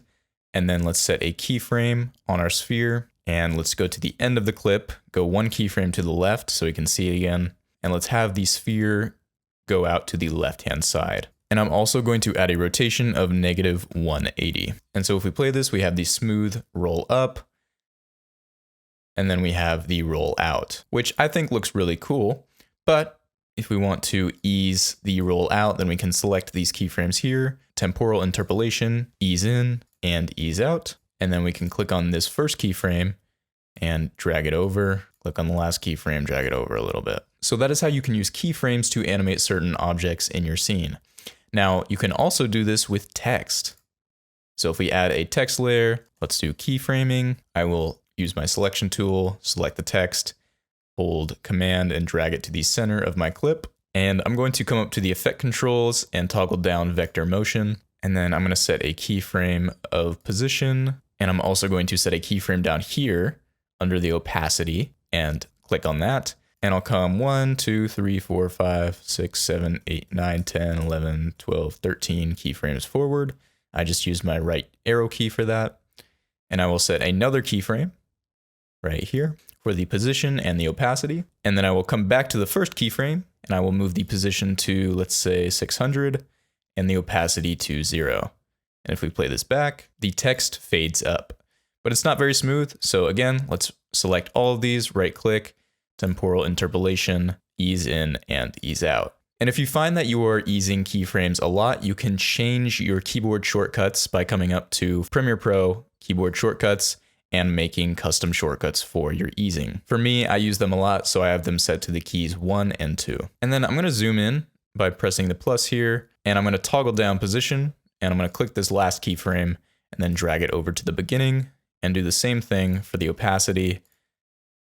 and then let's set a keyframe on our sphere, and let's go to the end of the clip, go one keyframe to the left so we can see it again, and let's have the sphere go out to the left-hand side. And I'm also going to add a rotation of -180. And so if we play this, we have the smooth roll up, and then we have the roll out, which I think looks really cool. But if we want to ease the roll out, then we can select these keyframes here, temporal interpolation, ease in, and ease out. And then we can click on this first keyframe and drag it over, click on the last keyframe, drag it over a little bit. So that is how you can use keyframes to animate certain objects in your scene. Now, you can also do this with text. So if we add a text layer, let's do keyframing. I will use my selection tool, select the text, hold Command and drag it to the center of my clip. And I'm going to come up to the effect controls and toggle down vector motion. And then I'm going to set a keyframe of position. And I'm also going to set a keyframe down here under the opacity and click on that. And I'll come 1, 2, 3, 4, 5, 6, 7, 8, 9, 10, 11, 12, 13 keyframes forward. I just used my right arrow key for that. And I will set another keyframe right here for the position and the opacity. And then I will come back to the first keyframe and I will move the position to, let's say, 600 and the opacity to 0. And if we play this back, the text fades up, but it's not very smooth. So again, let's select all of these, right click, temporal interpolation, ease in and ease out. And if you find that you are easing keyframes a lot, you can change your keyboard shortcuts by coming up to Premiere Pro, keyboard shortcuts, and making custom shortcuts for your easing. For me, I use them a lot, so I have them set to the keys 1 and 2. And then I'm gonna zoom in by pressing the plus here, and I'm gonna toggle down position, and I'm gonna click this last keyframe, and then drag it over to the beginning, and do the same thing for the opacity,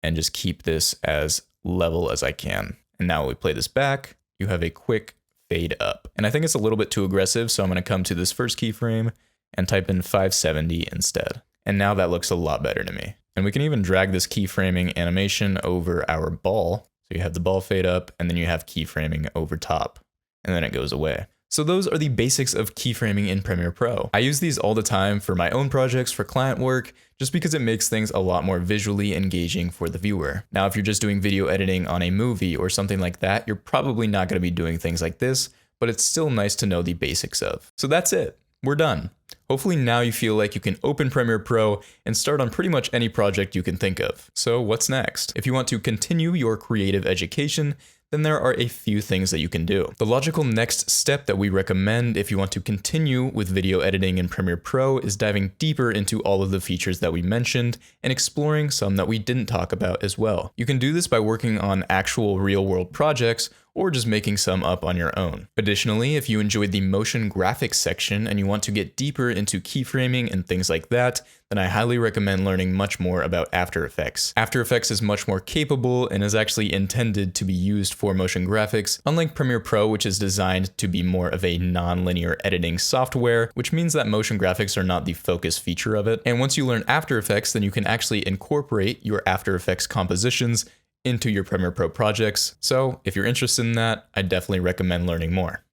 and just keep this as level as I can. And now when we play this back, you have a quick fade up. And I think it's a little bit too aggressive, so I'm gonna come to this first keyframe, and type in 570 instead. And now that looks a lot better to me. And we can even drag this keyframing animation over our ball. So you have the ball fade up, and then you have keyframing over top, and then it goes away. So those are the basics of keyframing in Premiere Pro. I use these all the time for my own projects, for client work, just because it makes things a lot more visually engaging for the viewer. Now, if you're just doing video editing on a movie or something like that, you're probably not going to be doing things like this, but it's still nice to know the basics of. So that's it. We're done. Hopefully now you feel like you can open Premiere Pro and start on pretty much any project you can think of. So what's next? If you want to continue your creative education, then there are a few things that you can do. The logical next step that we recommend if you want to continue with video editing in Premiere Pro is diving deeper into all of the features that we mentioned and exploring some that we didn't talk about as well. You can do this by working on actual real-world projects or just making some up on your own. Additionally, if you enjoyed the motion graphics section and you want to get deeper into keyframing and things like that, then I highly recommend learning much more about After Effects. After Effects is much more capable and is actually intended to be used for motion graphics, unlike Premiere Pro, which is designed to be more of a non-linear editing software, which means that motion graphics are not the focus feature of it. And once you learn After Effects, then you can actually incorporate your After Effects compositions into your Premiere Pro projects. So if you're interested in that, I definitely recommend learning more.